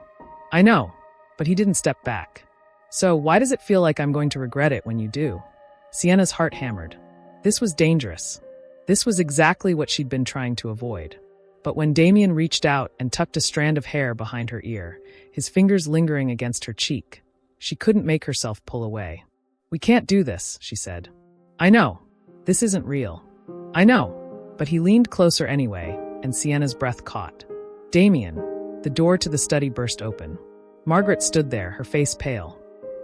"I know," but he didn't step back. "So why does it feel like I'm going to regret it when you do?" Sienna's heart hammered. This was dangerous. This was exactly what she'd been trying to avoid. But when Damien reached out and tucked a strand of hair behind her ear, his fingers lingering against her cheek, she couldn't make herself pull away. "We can't do this," she said. "I know. This isn't real. I know." But he leaned closer anyway, and Sienna's breath caught. "Damien." The door to the study burst open. Margaret stood there, her face pale.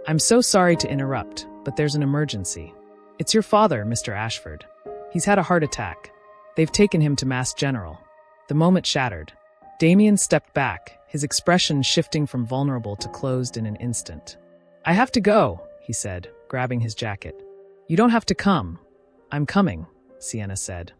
"I'm so sorry to interrupt, but there's an emergency. It's your father, Mr. Ashford. He's had a heart attack. They've taken him to Mass General." The moment shattered. Damien stepped back, his expression shifting from vulnerable to closed in an instant. "I have to go," he said, grabbing his jacket. "You don't have to come." "I'm coming," Sienna said.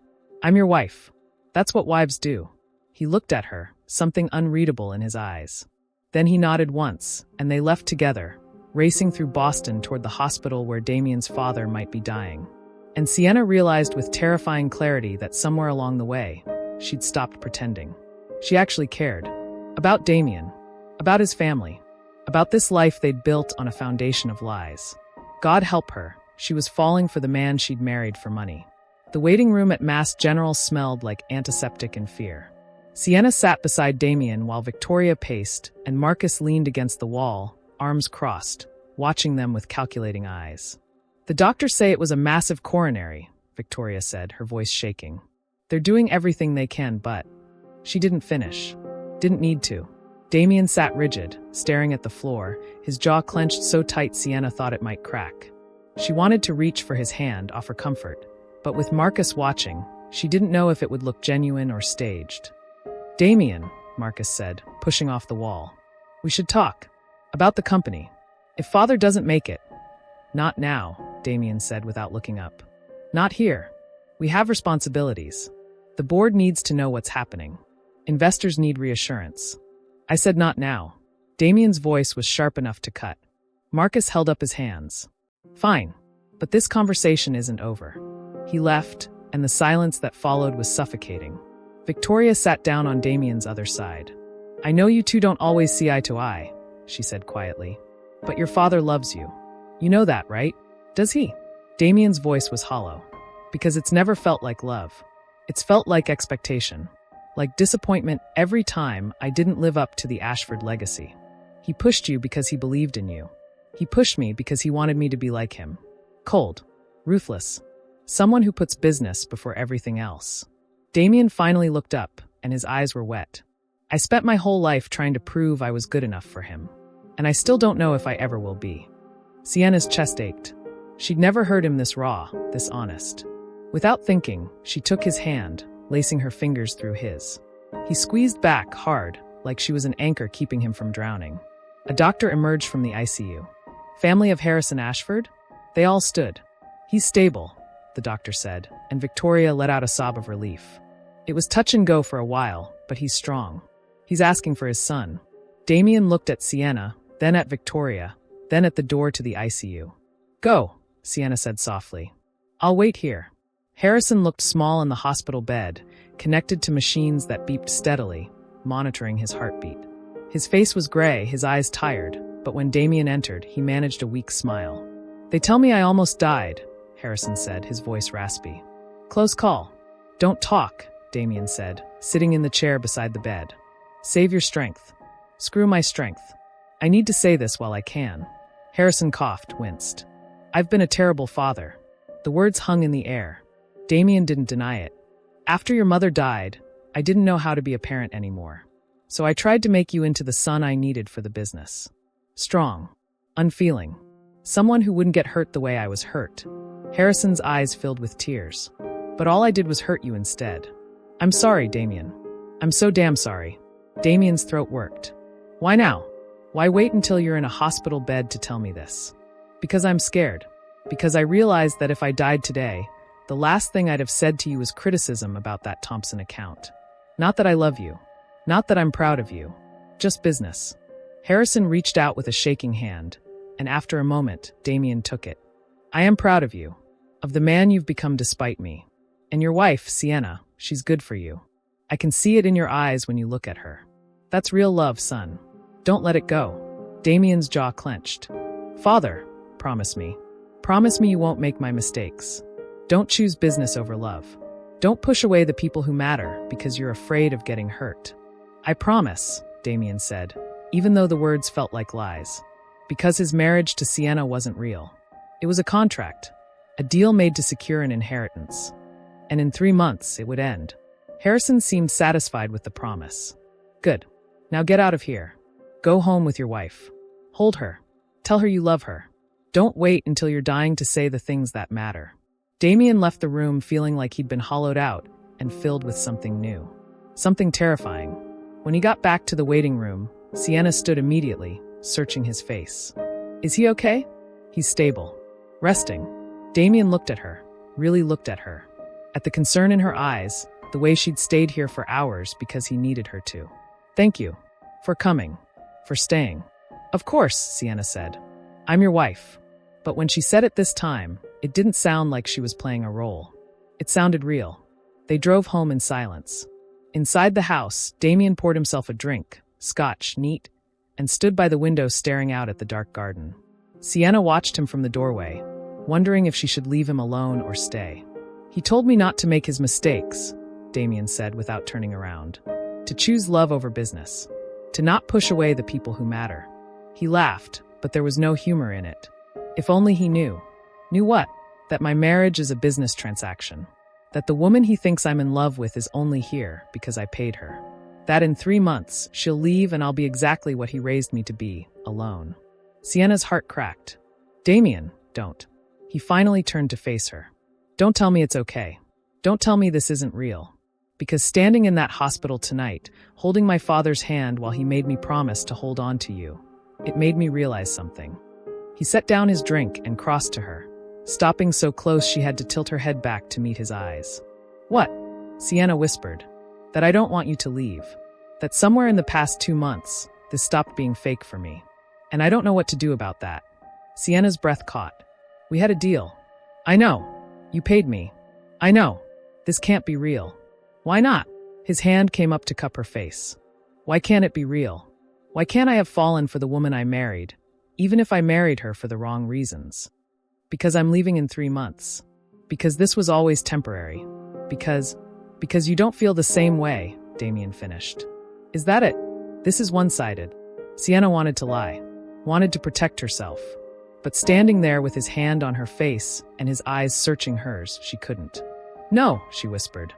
"I'm your wife. That's what wives do." He looked at her, something unreadable in his eyes. Then he nodded once, and they left together, racing through Boston toward the hospital where Damien's father might be dying. And Sienna realized with terrifying clarity that somewhere along the way, she'd stopped pretending. She actually cared. About Damien. About his family. About this life they'd built on a foundation of lies. God help her, she was falling for the man she'd married for money. The waiting room at Mass General smelled like antiseptic and fear. Sienna sat beside Damien while Victoria paced, and Marcus leaned against the wall, arms crossed, watching them with calculating eyes. "The doctors say it was a massive coronary," Victoria said, her voice shaking. "They're doing everything they can, but..." She didn't finish. Didn't need to. Damien sat rigid, staring at the floor, his jaw clenched so tight Sienna thought it might crack. She wanted to reach for his hand, offer comfort, but with Marcus watching, she didn't know if it would look genuine or staged. "Damien," Marcus said, pushing off the wall. "We should talk. About the company. If Father doesn't make it..." "Not now," Damien said without looking up. "Not here. We have responsibilities. The board needs to know what's happening. Investors need reassurance." "I said not now." Damien's voice was sharp enough to cut. Marcus held up his hands. "Fine, but this conversation isn't over." He left, and the silence that followed was suffocating. Victoria sat down on Damien's other side. "I know you two don't always see eye to eye," she said quietly. "But your father loves you. You know that, right? Does he?" Damien's voice was hollow. "Because it's never felt like love. It's felt like expectation. Like disappointment every time I didn't live up to the Ashford legacy. He pushed you because he believed in you. He pushed me because he wanted me to be like him. Cold. Ruthless. Someone who puts business before everything else." Damien finally looked up, and his eyes were wet. "I spent my whole life trying to prove I was good enough for him. And I still don't know if I ever will be." Sienna's chest ached. She'd never heard him this raw, this honest. Without thinking, she took his hand, lacing her fingers through his. He squeezed back hard, like she was an anchor keeping him from drowning. A doctor emerged from the ICU. "Family of Harrison Ashford?" They all stood. "He's stable," the doctor said, and Victoria let out a sob of relief. "It was touch and go for a while, but he's strong. He's asking for his son." Damien looked at Sienna, then at Victoria, then at the door to the ICU. "Go," Sienna said softly. "I'll wait here." Harrison looked small in the hospital bed, connected to machines that beeped steadily, monitoring his heartbeat. His face was gray, his eyes tired, but when Damien entered, he managed a weak smile. "They tell me I almost died," Harrison said, his voice raspy. "Close call." "Don't talk," Damien said, sitting in the chair beside the bed. "Save your strength." "Screw my strength. I need to say this while I can." Harrison coughed, winced. "I've been a terrible father." The words hung in the air. Damien didn't deny it. "After your mother died, I didn't know how to be a parent anymore. So I tried to make you into the son I needed for the business. Strong. Unfeeling. Someone who wouldn't get hurt the way I was hurt." Harrison's eyes filled with tears. "But all I did was hurt you instead." "I'm sorry, Damien. I'm so damn sorry." Damien's throat worked. "Why now? Why wait until you're in a hospital bed to tell me this?" "Because I'm scared. Because I realized that if I died today, the last thing I'd have said to you was criticism about that Thompson account. Not that I love you. Not that I'm proud of you. Just business." Harrison reached out with a shaking hand, and after a moment, Damien took it. "I am proud of you. Of the man you've become despite me. And your wife, Sienna, she's good for you. I can see it in your eyes when you look at her. That's real love, son. Don't let it go." Damien's jaw clenched. "Father, promise me. Promise me you won't make my mistakes. Don't choose business over love. Don't push away the people who matter because you're afraid of getting hurt." "I promise," Damien said, even though the words felt like lies. Because his marriage to Sienna wasn't real. It was a contract, a deal made to secure an inheritance. And in 3 months, it would end. Harrison seemed satisfied with the promise. "Good. Now get out of here. Go home with your wife. Hold her. Tell her you love her. Don't wait until you're dying to say the things that matter." Damien left the room feeling like he'd been hollowed out and filled with something new. Something terrifying. When he got back to the waiting room, Sienna stood immediately, searching his face. "Is he okay?" "He's stable. Resting." Damien looked at her, really looked at her. At the concern in her eyes, the way she'd stayed here for hours because he needed her to. "Thank you. For coming. For staying." "Of course," Sienna said. "I'm your wife." But when she said it this time, it didn't sound like she was playing a role. It sounded real. They drove home in silence. Inside the house, Damien poured himself a drink, scotch, neat, and stood by the window staring out at the dark garden. Sienna watched him from the doorway, wondering if she should leave him alone or stay. "He told me not to make his mistakes," Damien said without turning around. to choose love over business, to not push away the people who matter. He laughed, but there was no humor in it. If only he knew. Knew what? That my marriage is a business transaction. That the woman he thinks I'm in love with is only here because I paid her. That in 3 months, she'll leave and I'll be exactly what he raised me to be, alone. Sienna's heart cracked. Damien, don't. He finally turned to face her. Don't tell me it's okay. Don't tell me this isn't real. Because standing in that hospital tonight, holding my father's hand while he made me promise to hold on to you, it made me realize something. He set down his drink and crossed to her, stopping so close she had to tilt her head back to meet his eyes. What? Sienna whispered. That I don't want you to leave. That somewhere in the past 2 months, this stopped being fake for me. And I don't know what to do about that. Sienna's breath caught. We had a deal. I know. You paid me. I know. This can't be real. Why not? His hand came up to cup her face. Why can't it be real? Why can't I have fallen for the woman I married, even if I married her for the wrong reasons? Because I'm leaving in 3 months. Because this was always temporary. Because you don't feel the same way, Damien finished. Is that it? This is one-sided. Sienna wanted to lie, wanted to protect herself. But standing there with his hand on her face and his eyes searching hers, she couldn't. No, she whispered.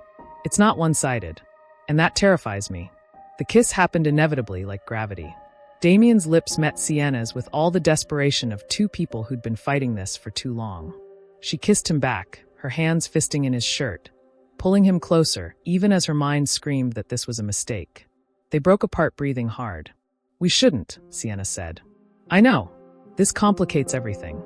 It's not one-sided. And that terrifies me. The kiss happened inevitably like gravity. Damien's lips met Sienna's with all the desperation of 2 people who'd been fighting this for too long. She kissed him back, her hands fisting in his shirt, pulling him closer, even as her mind screamed that this was a mistake. They broke apart breathing hard. We shouldn't, Sienna said. I know. This complicates everything.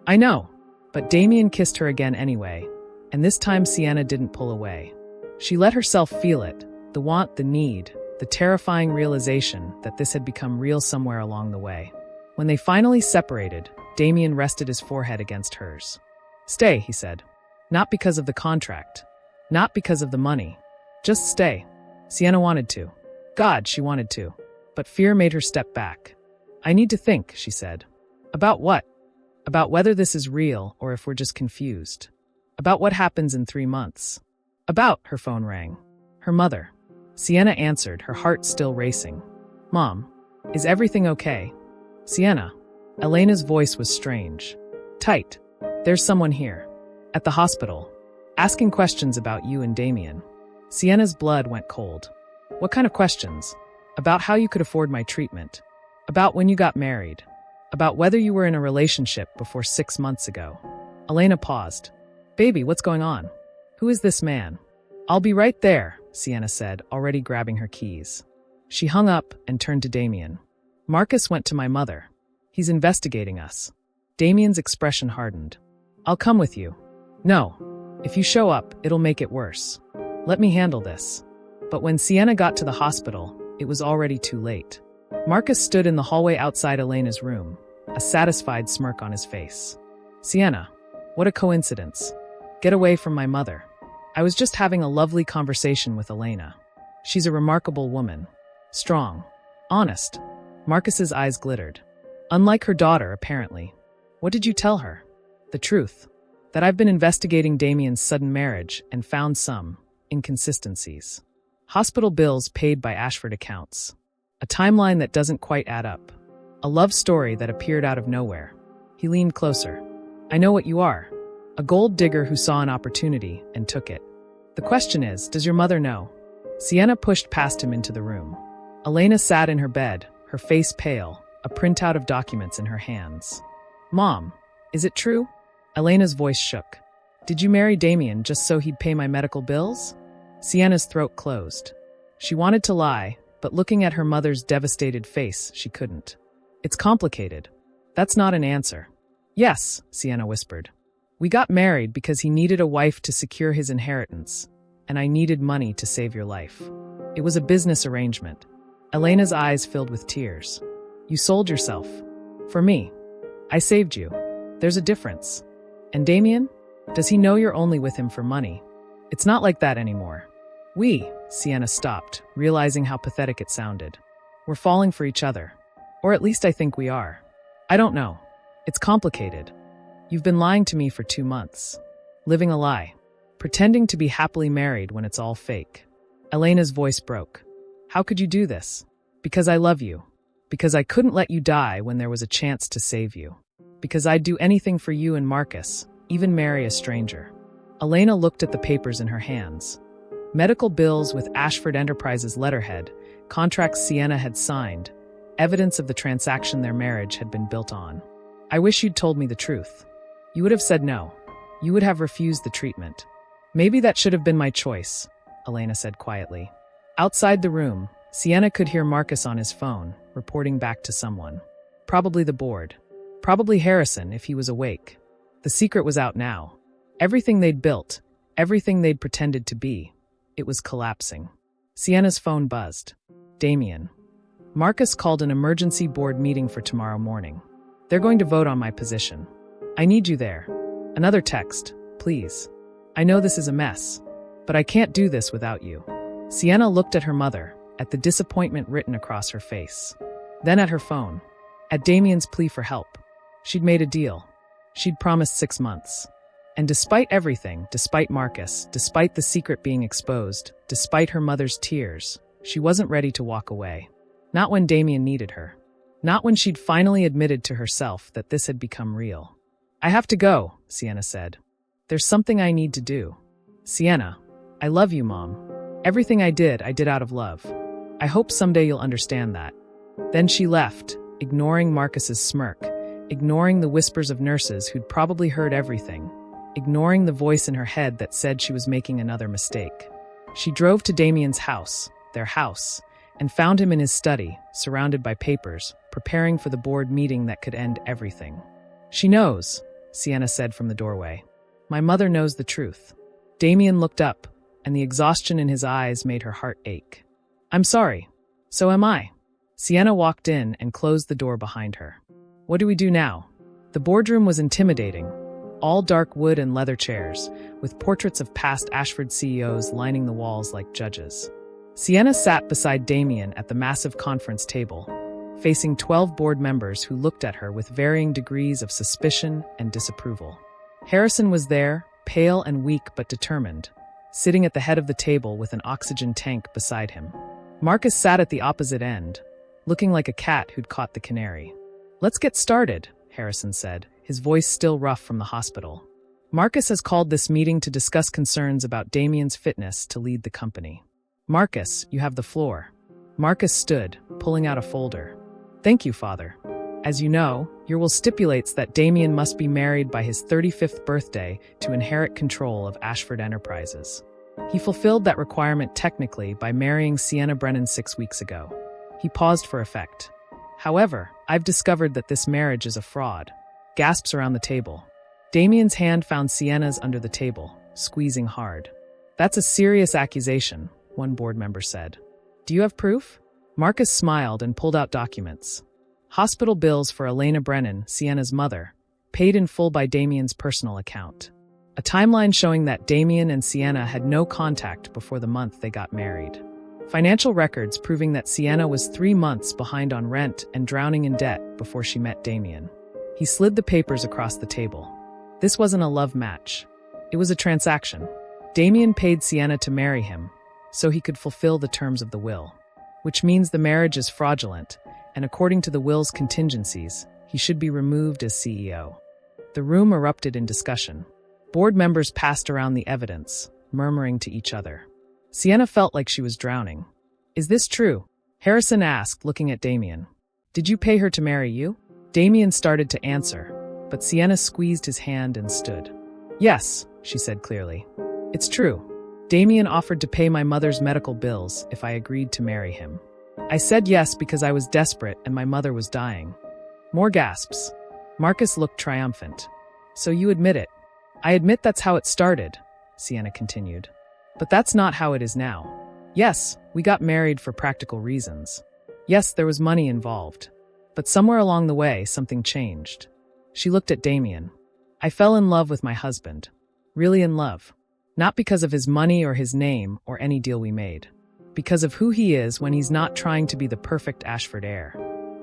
I know. But Damien kissed her again anyway, and this time Sienna didn't pull away. She let herself feel it, the want, the need, the terrifying realization that this had become real somewhere along the way. When they finally separated, Damien rested his forehead against hers. Stay, he said. Not because of the contract. Not because of the money. Just stay. Sienna wanted to. God, she wanted to. But fear made her step back. I need to think, she said. About what? About whether this is real or if we're just confused. About what happens in 3 months. About, her phone rang. Her mother. Sienna answered, her heart still racing. Mom, is everything okay? Sienna. Elena's voice was strange. Tight. There's someone here. At the hospital. Asking questions about you and Damien. Sienna's blood went cold. What kind of questions? About how you could afford my treatment. About when you got married. About whether you were in a relationship before 6 months ago. Elena paused. Baby, what's going on? Who is this man? I'll be right there, Sienna said, already grabbing her keys. She hung up and turned to Damien. Marcus went to my mother. He's investigating us. Damien's expression hardened. I'll come with you. No. If you show up, it'll make it worse. Let me handle this. But when Sienna got to the hospital, it was already too late. Marcus stood in the hallway outside Elena's room, a satisfied smirk on his face. Sienna, what a coincidence. Get away from my mother. I was just having a lovely conversation with Elena. She's a remarkable woman. Strong. Honest. Marcus's eyes glittered. Unlike her daughter, apparently. What did you tell her? The truth. That I've been investigating Damien's sudden marriage and found some inconsistencies. Hospital bills paid by Ashford accounts. A timeline that doesn't quite add up. A love story that appeared out of nowhere. He leaned closer. I know what you are. A gold digger who saw an opportunity and took it. The question is, does your mother know? Sienna pushed past him into the room. Elena sat in her bed, her face pale, a printout of documents in her hands. Mom, is it true? Elena's voice shook. Did you marry Damien just so he'd pay my medical bills? Sienna's throat closed. She wanted to lie, but looking at her mother's devastated face, she couldn't. It's complicated. That's not an answer. Yes, Sienna whispered. We got married because he needed a wife to secure his inheritance, and I needed money to save your life. It was a business arrangement. Elena's eyes filled with tears. You sold yourself. For me. I saved you. There's a difference. And Damien? Does he know you're only with him for money? It's not like that anymore. Sienna stopped, realizing how pathetic it sounded. We're falling for each other. Or at least I think we are. I don't know. It's complicated. You've been lying to me for 2 months. Living a lie. Pretending to be happily married when it's all fake. Elena's voice broke. How could you do this? Because I love you. Because I couldn't let you die when there was a chance to save you. Because I'd do anything for you and Marcus, even marry a stranger. Elena looked at the papers in her hands. Medical bills with Ashford Enterprises letterhead, contracts Sienna had signed, evidence of the transaction their marriage had been built on. I wish you'd told me the truth. You would have said no. You would have refused the treatment. Maybe that should have been my choice, Elena said quietly. Outside the room, Sienna could hear Marcus on his phone, reporting back to someone. Probably the board. Probably Harrison, if he was awake. The secret was out now. Everything they'd built, everything they'd pretended to be, it was collapsing. Sienna's phone buzzed. Damien. Marcus called an emergency board meeting for tomorrow morning. They're going to vote on my position. I need you there. Another text, please. I know this is a mess, but I can't do this without you. Sienna looked at her mother, at the disappointment written across her face. Then at her phone, at Damien's plea for help. She'd made a deal. She'd promised 6 months. And despite everything, despite Marcus, despite the secret being exposed, despite her mother's tears, she wasn't ready to walk away. Not when Damien needed her. Not when she'd finally admitted to herself that this had become real. I have to go, Sienna said. There's something I need to do. Sienna, I love you, Mom. Everything I did out of love. I hope someday you'll understand that. Then she left, ignoring Marcus's smirk, ignoring the whispers of nurses who'd probably heard everything, ignoring the voice in her head that said she was making another mistake. She drove to Damien's house, their house, and found him in his study, surrounded by papers, preparing for the board meeting that could end everything. She knows, Sienna said from the doorway. My mother knows the truth. Damien looked up, and the exhaustion in his eyes made her heart ache. I'm sorry. So am I. Sienna walked in and closed the door behind her. What do we do now? The boardroom was intimidating. All dark wood and leather chairs, with portraits of past Ashford CEOs lining the walls like judges. Sienna sat beside Damien at the massive conference table, facing 12 board members who looked at her with varying degrees of suspicion and disapproval. Harrison was there, pale and weak but determined, sitting at the head of the table with an oxygen tank beside him. Marcus sat at the opposite end, looking like a cat who'd caught the canary. Let's get started, Harrison said, his voice still rough from the hospital. Marcus has called this meeting to discuss concerns about Damien's fitness to lead the company. Marcus, you have the floor. Marcus stood, pulling out a folder. Thank you, Father. As you know, your will stipulates that Damien must be married by his 35th birthday to inherit control of Ashford Enterprises. He fulfilled that requirement technically by marrying Sienna Brennan 6 weeks ago. He paused for effect. However, I've discovered that this marriage is a fraud. Gasps around the table. Damien's hand found Sienna's under the table, squeezing hard. That's a serious accusation, one board member said. Do you have proof? Marcus smiled and pulled out documents. Hospital bills for Elena Brennan, Sienna's mother, paid in full by Damien's personal account. A timeline showing that Damien and Sienna had no contact before the month they got married. Financial records proving that Sienna was 3 months behind on rent and drowning in debt before she met Damien. He slid the papers across the table. This wasn't a love match. It was a transaction. Damien paid Sienna to marry him, so he could fulfill the terms of the will. Which means the marriage is fraudulent, and according to the will's contingencies, he should be removed as CEO. The room erupted in discussion. Board members passed around the evidence, murmuring to each other. Sienna felt like she was drowning. Is this true? Harrison asked, looking at Damien. Did you pay her to marry you? Damien started to answer, but Sienna squeezed his hand and stood. Yes, she said clearly. It's true. Damien offered to pay my mother's medical bills if I agreed to marry him. I said yes because I was desperate and my mother was dying. More gasps. Marcus looked triumphant. So you admit it? I admit that's how it started, Sienna continued. But that's not how it is now. Yes, we got married for practical reasons. Yes, there was money involved. But somewhere along the way, something changed. She looked at Damien. I fell in love with my husband. Really in love. Not because of his money or his name or any deal we made. Because of who he is when he's not trying to be the perfect Ashford heir.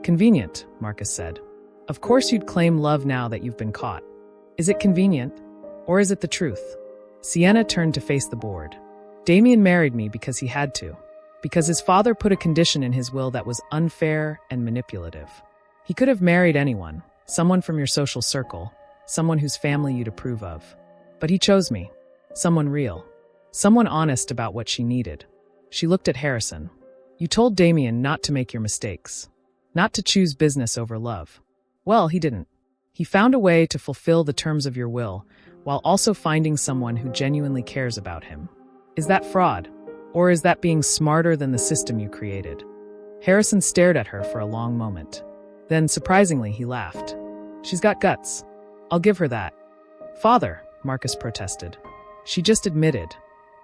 Convenient, Marcus said. Of course you'd claim love now that you've been caught. Is it convenient? Or is it the truth? Sienna turned to face the board. Damien married me because he had to. Because his father put a condition in his will that was unfair and manipulative. He could have married anyone, someone from your social circle, someone whose family you'd approve of. But he chose me. Someone real. Someone honest about what she needed. She looked at Harrison. You told Damien not to make your mistakes. Not to choose business over love. Well, he didn't. He found a way to fulfill the terms of your will, while also finding someone who genuinely cares about him. Is that fraud? Or is that being smarter than the system you created? Harrison stared at her for a long moment. Then, surprisingly, he laughed. She's got guts. I'll give her that. Father, Marcus protested. She just admitted.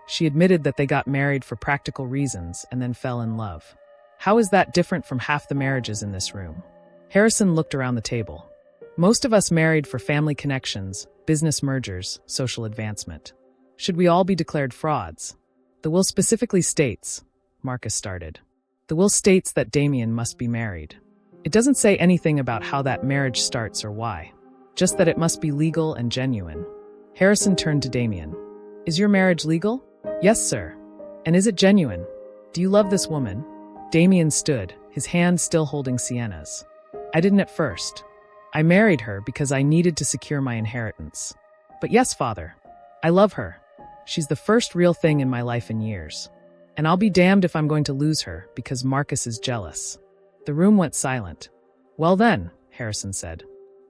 She admitted that they got married for practical reasons and then fell in love. How is that different from half the marriages in this room? Harrison looked around the table. Most of us married for family connections, business mergers, social advancement. Should we all be declared frauds? The will specifically states, Marcus started. The will states that Damien must be married. It doesn't say anything about how that marriage starts or why. Just that it must be legal and genuine. Harrison turned to Damien. Is your marriage legal? Yes, sir. And is it genuine? Do you love this woman? Damien stood, his hand still holding Sienna's. I didn't at first. I married her because I needed to secure my inheritance. But yes, father. I love her. She's the first real thing in my life in years. And I'll be damned if I'm going to lose her because Marcus is jealous. The room went silent. Well then, Harrison said.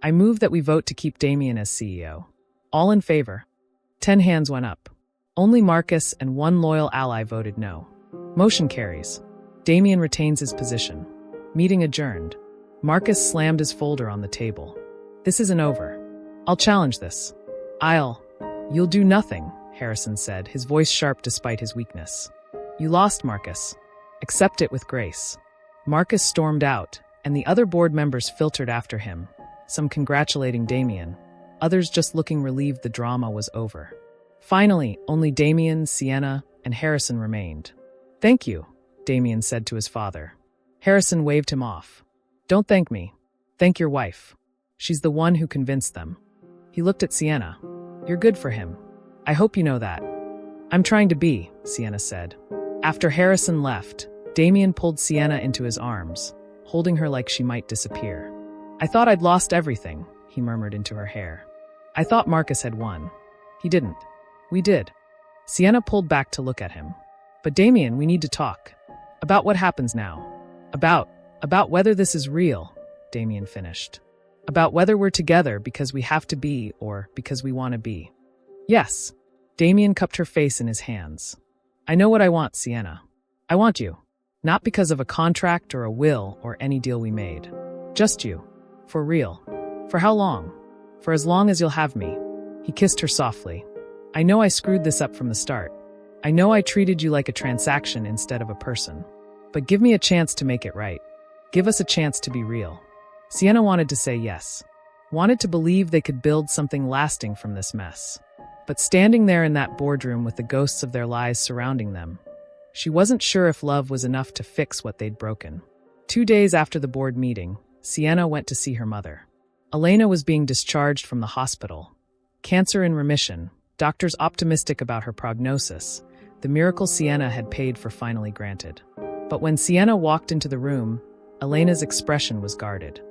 I move that we vote to keep Damien as CEO. All in favor. 10 hands went up. Only Marcus and one loyal ally voted no. Motion carries. Damien retains his position. Meeting adjourned. Marcus slammed his folder on the table. This isn't over. I'll challenge this. You'll do nothing, Harrison said, his voice sharp despite his weakness. You lost, Marcus. Accept it with grace. Marcus stormed out, and the other board members filtered after him, some congratulating Damien, others just looking relieved the drama was over. Finally, only Damien, Sienna, and Harrison remained. Thank you, Damien said to his father. Harrison waved him off. Don't thank me. Thank your wife. She's the one who convinced them. He looked at Sienna. You're good for him. I hope you know that. I'm trying to be, Sienna said. After Harrison left, Damien pulled Sienna into his arms, holding her like she might disappear. I thought I'd lost everything, he murmured into her hair. I thought Marcus had won. He didn't. We did. Sienna pulled back to look at him. But Damien, we need to talk. About what happens now. About whether this is real, Damien finished. About whether we're together because we have to be or because we want to be. Yes. Damien cupped her face in his hands. I know what I want, Sienna. I want you. Not because of a contract or a will or any deal we made. Just you. For real. For how long? For as long as you'll have me. He kissed her softly. I know I screwed this up from the start. I know I treated you like a transaction instead of a person. But give me a chance to make it right. Give us a chance to be real. Sienna wanted to say yes. Wanted to believe they could build something lasting from this mess. But standing there in that boardroom with the ghosts of their lies surrounding them, she wasn't sure if love was enough to fix what they'd broken. 2 days after the board meeting, Sienna went to see her mother. Elena was being discharged from the hospital. Cancer in remission, doctors optimistic about her prognosis, the miracle Sienna had paid for finally granted. But when Sienna walked into the room, Elena's expression was guarded.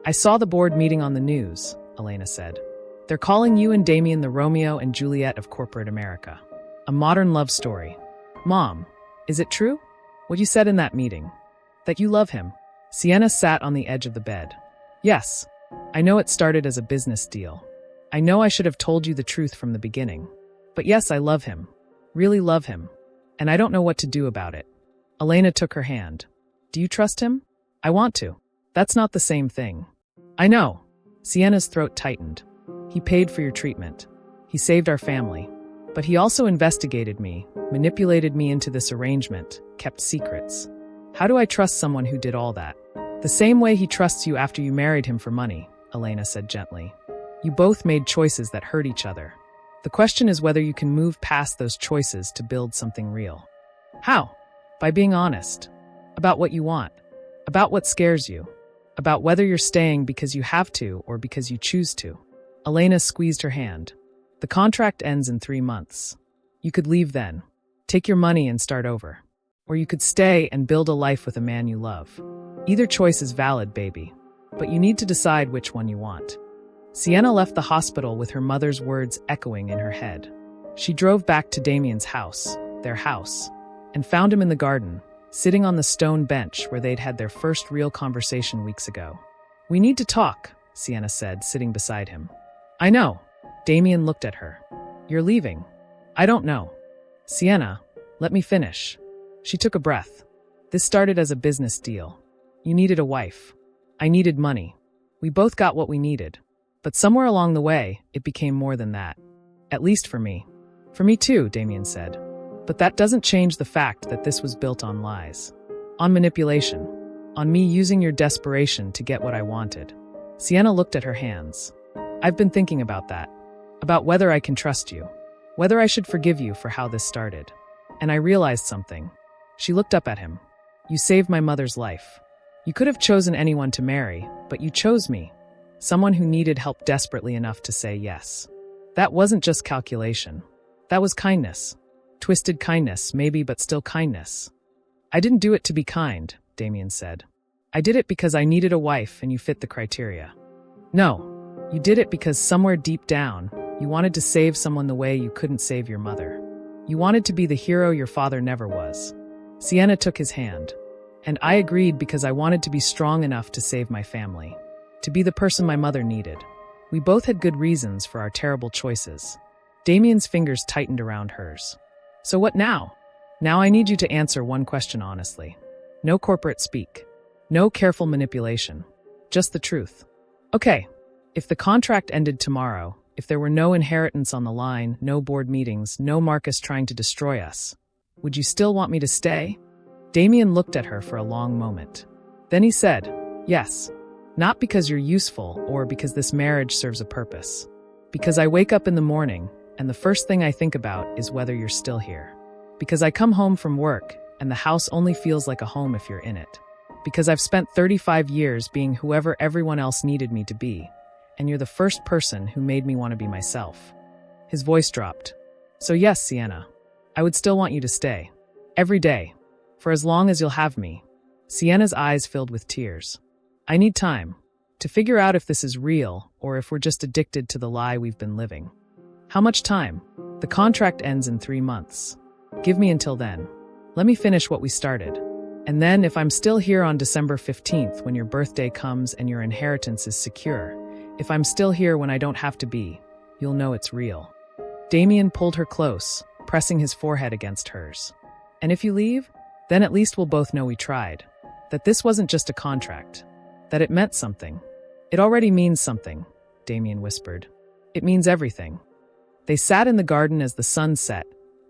I saw the board meeting on the news, Elena said. They're calling you and Damien the Romeo and Juliet of corporate America. A modern love story. Mom, is it true? What you said in that meeting? That you love him? Sienna sat on the edge of the bed. Yes. I know it started as a business deal. I know I should have told you the truth from the beginning. But yes, I love him. Really love him. And I don't know what to do about it. Elena took her hand. Do you trust him? I want to. That's not the same thing. I know. Sienna's throat tightened. He paid for your treatment. He saved our family. But he also investigated me, manipulated me into this arrangement, kept secrets. How do I trust someone who did all that? The same way he trusts you after you married him for money, Elena said gently. You both made choices that hurt each other. The question is whether you can move past those choices to build something real. How? By being honest. About what you want. About what scares you. About whether you're staying because you have to or because you choose to. Elena squeezed her hand. The contract ends in 3 months. You could leave then. Take your money and start over. Or you could stay and build a life with a man you love. Either choice is valid, baby. But you need to decide which one you want. Sienna left the hospital with her mother's words echoing in her head. She drove back to Damien's house, their house, and found him in the garden, sitting on the stone bench where they'd had their first real conversation weeks ago. "We need to talk," Sienna said, sitting beside him. "I know." Damien looked at her. "You're leaving." "I don't know." "Sienna, let me finish." She took a breath. "This started as a business deal. You needed a wife. I needed money. We both got what we needed. But somewhere along the way, it became more than that. At least for me." "For me too," Damien said. "But that doesn't change the fact that this was built on lies. On manipulation. On me using your desperation to get what I wanted." Sienna looked at her hands. "I've been thinking about that. About whether I can trust you. Whether I should forgive you for how this started. And I realized something." She looked up at him. "You saved my mother's life. You could have chosen anyone to marry, but you chose me. Someone who needed help desperately enough to say yes. That wasn't just calculation. That was kindness. Twisted kindness, maybe, but still kindness." "I didn't do it to be kind," Damien said. "I did it because I needed a wife and you fit the criteria." "No, you did it because somewhere deep down, you wanted to save someone the way you couldn't save your mother. You wanted to be the hero your father never was." Sienna took his hand. "And I agreed because I wanted to be strong enough to save my family. To be the person my mother needed. We both had good reasons for our terrible choices." Damien's fingers tightened around hers. "So what now? Now I need you to answer one question honestly. No corporate speak. No careful manipulation. Just the truth. Okay, if the contract ended tomorrow, if there were no inheritance on the line, no board meetings, no Marcus trying to destroy us, would you still want me to stay?" Damien looked at her for a long moment. Then he said, "Yes. Not because you're useful or because this marriage serves a purpose. Because I wake up in the morning, and the first thing I think about is whether you're still here. Because I come home from work, and the house only feels like a home if you're in it. Because I've spent 35 years being whoever everyone else needed me to be, and you're the first person who made me want to be myself." His voice dropped. "So yes, Sienna, I would still want you to stay. Every day. For as long as you'll have me." Sienna's eyes filled with tears. "I need time to figure out if this is real or if we're just addicted to the lie we've been living." "How much time?" "The contract ends in 3 months. Give me until then. Let me finish what we started. And then if I'm still here on December 15th when your birthday comes and your inheritance is secure, if I'm still here when I don't have to be, you'll know it's real." Damien pulled her close, pressing his forehead against hers. "And if you leave, then at least we'll both know we tried. That this wasn't just a contract. That it meant something." "It already means something," Damien whispered. "It means everything." They sat in the garden as the sun set,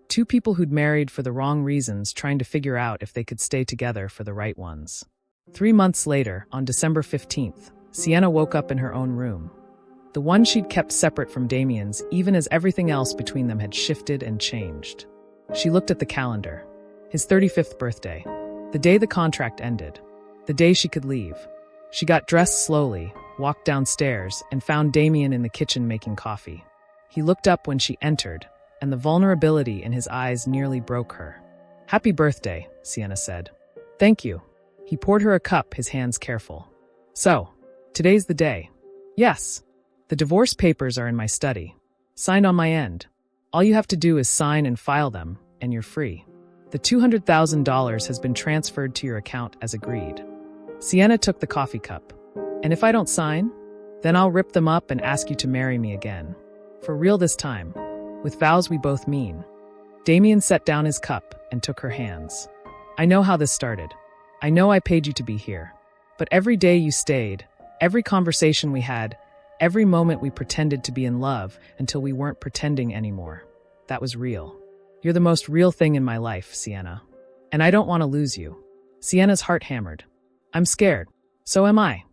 two people who'd married for the wrong reasons trying to figure out if they could stay together for the right ones. 3 months later, on December 15th, Sienna woke up in her own room. The one she'd kept separate from Damien's, even as everything else between them had shifted and changed. She looked at the calendar. His 35th birthday. The day the contract ended. The day she could leave. She got dressed slowly, walked downstairs, and found Damien in the kitchen making coffee. He looked up when she entered, and the vulnerability in his eyes nearly broke her. "Happy birthday," Sienna said. "Thank you." He poured her a cup, his hands careful. "So, today's the day." "Yes. The divorce papers are in my study. Signed on my end. All you have to do is sign and file them, and you're free. The $200,000 has been transferred to your account as agreed." Sienna took the coffee cup. "And if I don't sign? Then I'll rip them up and ask you to marry me again. For real this time. With vows we both mean." Damien set down his cup and took her hands. "I know how this started. I know I paid you to be here. But every day you stayed, every conversation we had, every moment we pretended to be in love until we weren't pretending anymore. That was real. You're the most real thing in my life, Sienna. And I don't want to lose you." Sienna's heart hammered. "I'm scared. So am I.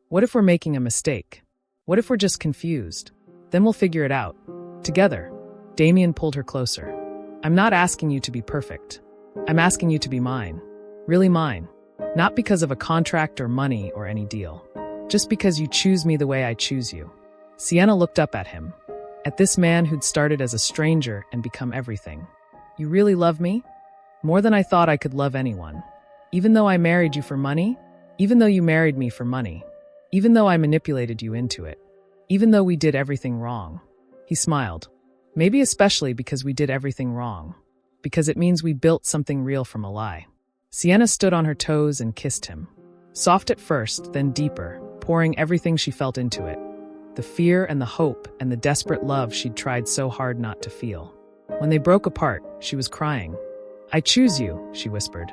What if we're making a mistake? What if we're just confused? Then we'll figure it out. Together." Damien pulled her closer. "I'm not asking you to be perfect. I'm asking you to be mine. Really mine. Not because of a contract or money or any deal. Just because you choose me the way I choose you." Sienna looked up at him. At this man who'd started as a stranger and become everything. "You really love me?" More than I thought I could love anyone. Even though I married you for money? Even though you married me for money? Even though I manipulated you into it? Even though we did everything wrong?" He smiled. "Maybe especially because we did everything wrong. Because it means we built something real from a lie." Sienna stood on her toes and kissed him. Soft at first, then deeper, pouring everything she felt into it. The fear and the hope and the desperate love she'd tried so hard not to feel. When they broke apart, she was crying. "I choose you," she whispered.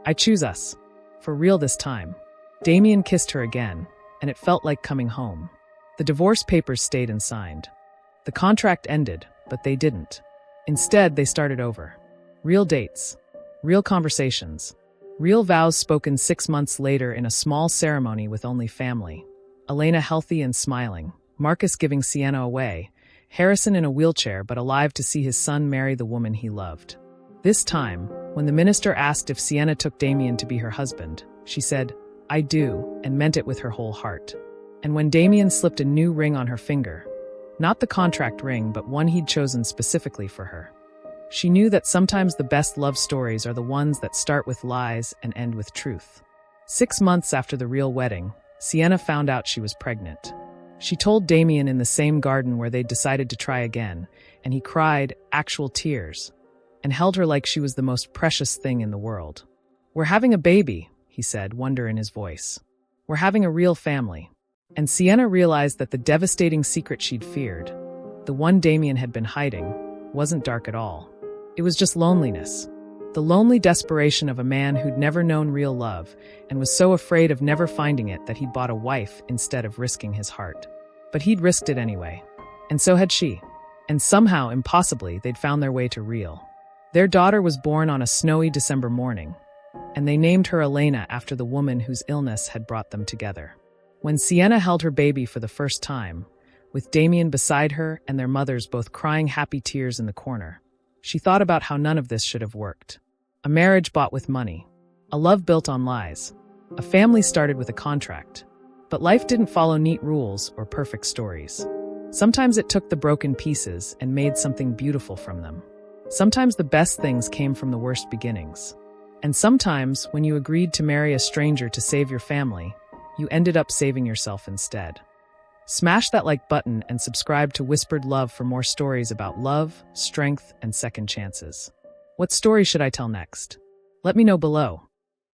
"I choose us. For real this time." Damien kissed her again, and it felt like coming home. The divorce papers stayed unsigned. The contract ended, but they didn't. Instead, they started over. Real dates. Real conversations. Real vows spoken 6 months later in a small ceremony with only family. Elena healthy and smiling. Marcus giving Sienna away. Harrison in a wheelchair but alive to see his son marry the woman he loved. This time, when the minister asked if Sienna took Damien to be her husband, she said, "I do," and meant it with her whole heart. And when Damien slipped a new ring on her finger, not the contract ring, but one he'd chosen specifically for her, she knew that sometimes the best love stories are the ones that start with lies and end with truth. 6 months after the real wedding, Sienna found out she was pregnant. She told Damien in the same garden where they'd decided to try again, and he cried, actual tears, and held her like she was the most precious thing in the world. "We're having a baby," he said, wonder in his voice. "We're having a real family." And Sienna realized that the devastating secret she'd feared, the one Damien had been hiding, wasn't dark at all. It was just loneliness. The lonely desperation of a man who'd never known real love and was so afraid of never finding it that he'd bought a wife instead of risking his heart. But he'd risked it anyway. And so had she. And somehow, impossibly, they'd found their way to real. Their daughter was born on a snowy December morning, and they named her Elena after the woman whose illness had brought them together. When Sienna held her baby for the first time, with Damien beside her and their mothers both crying happy tears in the corner, she thought about how none of this should have worked. A marriage bought with money. A love built on lies. A family started with a contract. But life didn't follow neat rules or perfect stories. Sometimes it took the broken pieces and made something beautiful from them. Sometimes the best things came from the worst beginnings. And sometimes, when you agreed to marry a stranger to save your family, you ended up saving yourself instead. Smash that like button and subscribe to Whispered Love for more stories about love, strength, and second chances. What story should I tell next? Let me know below.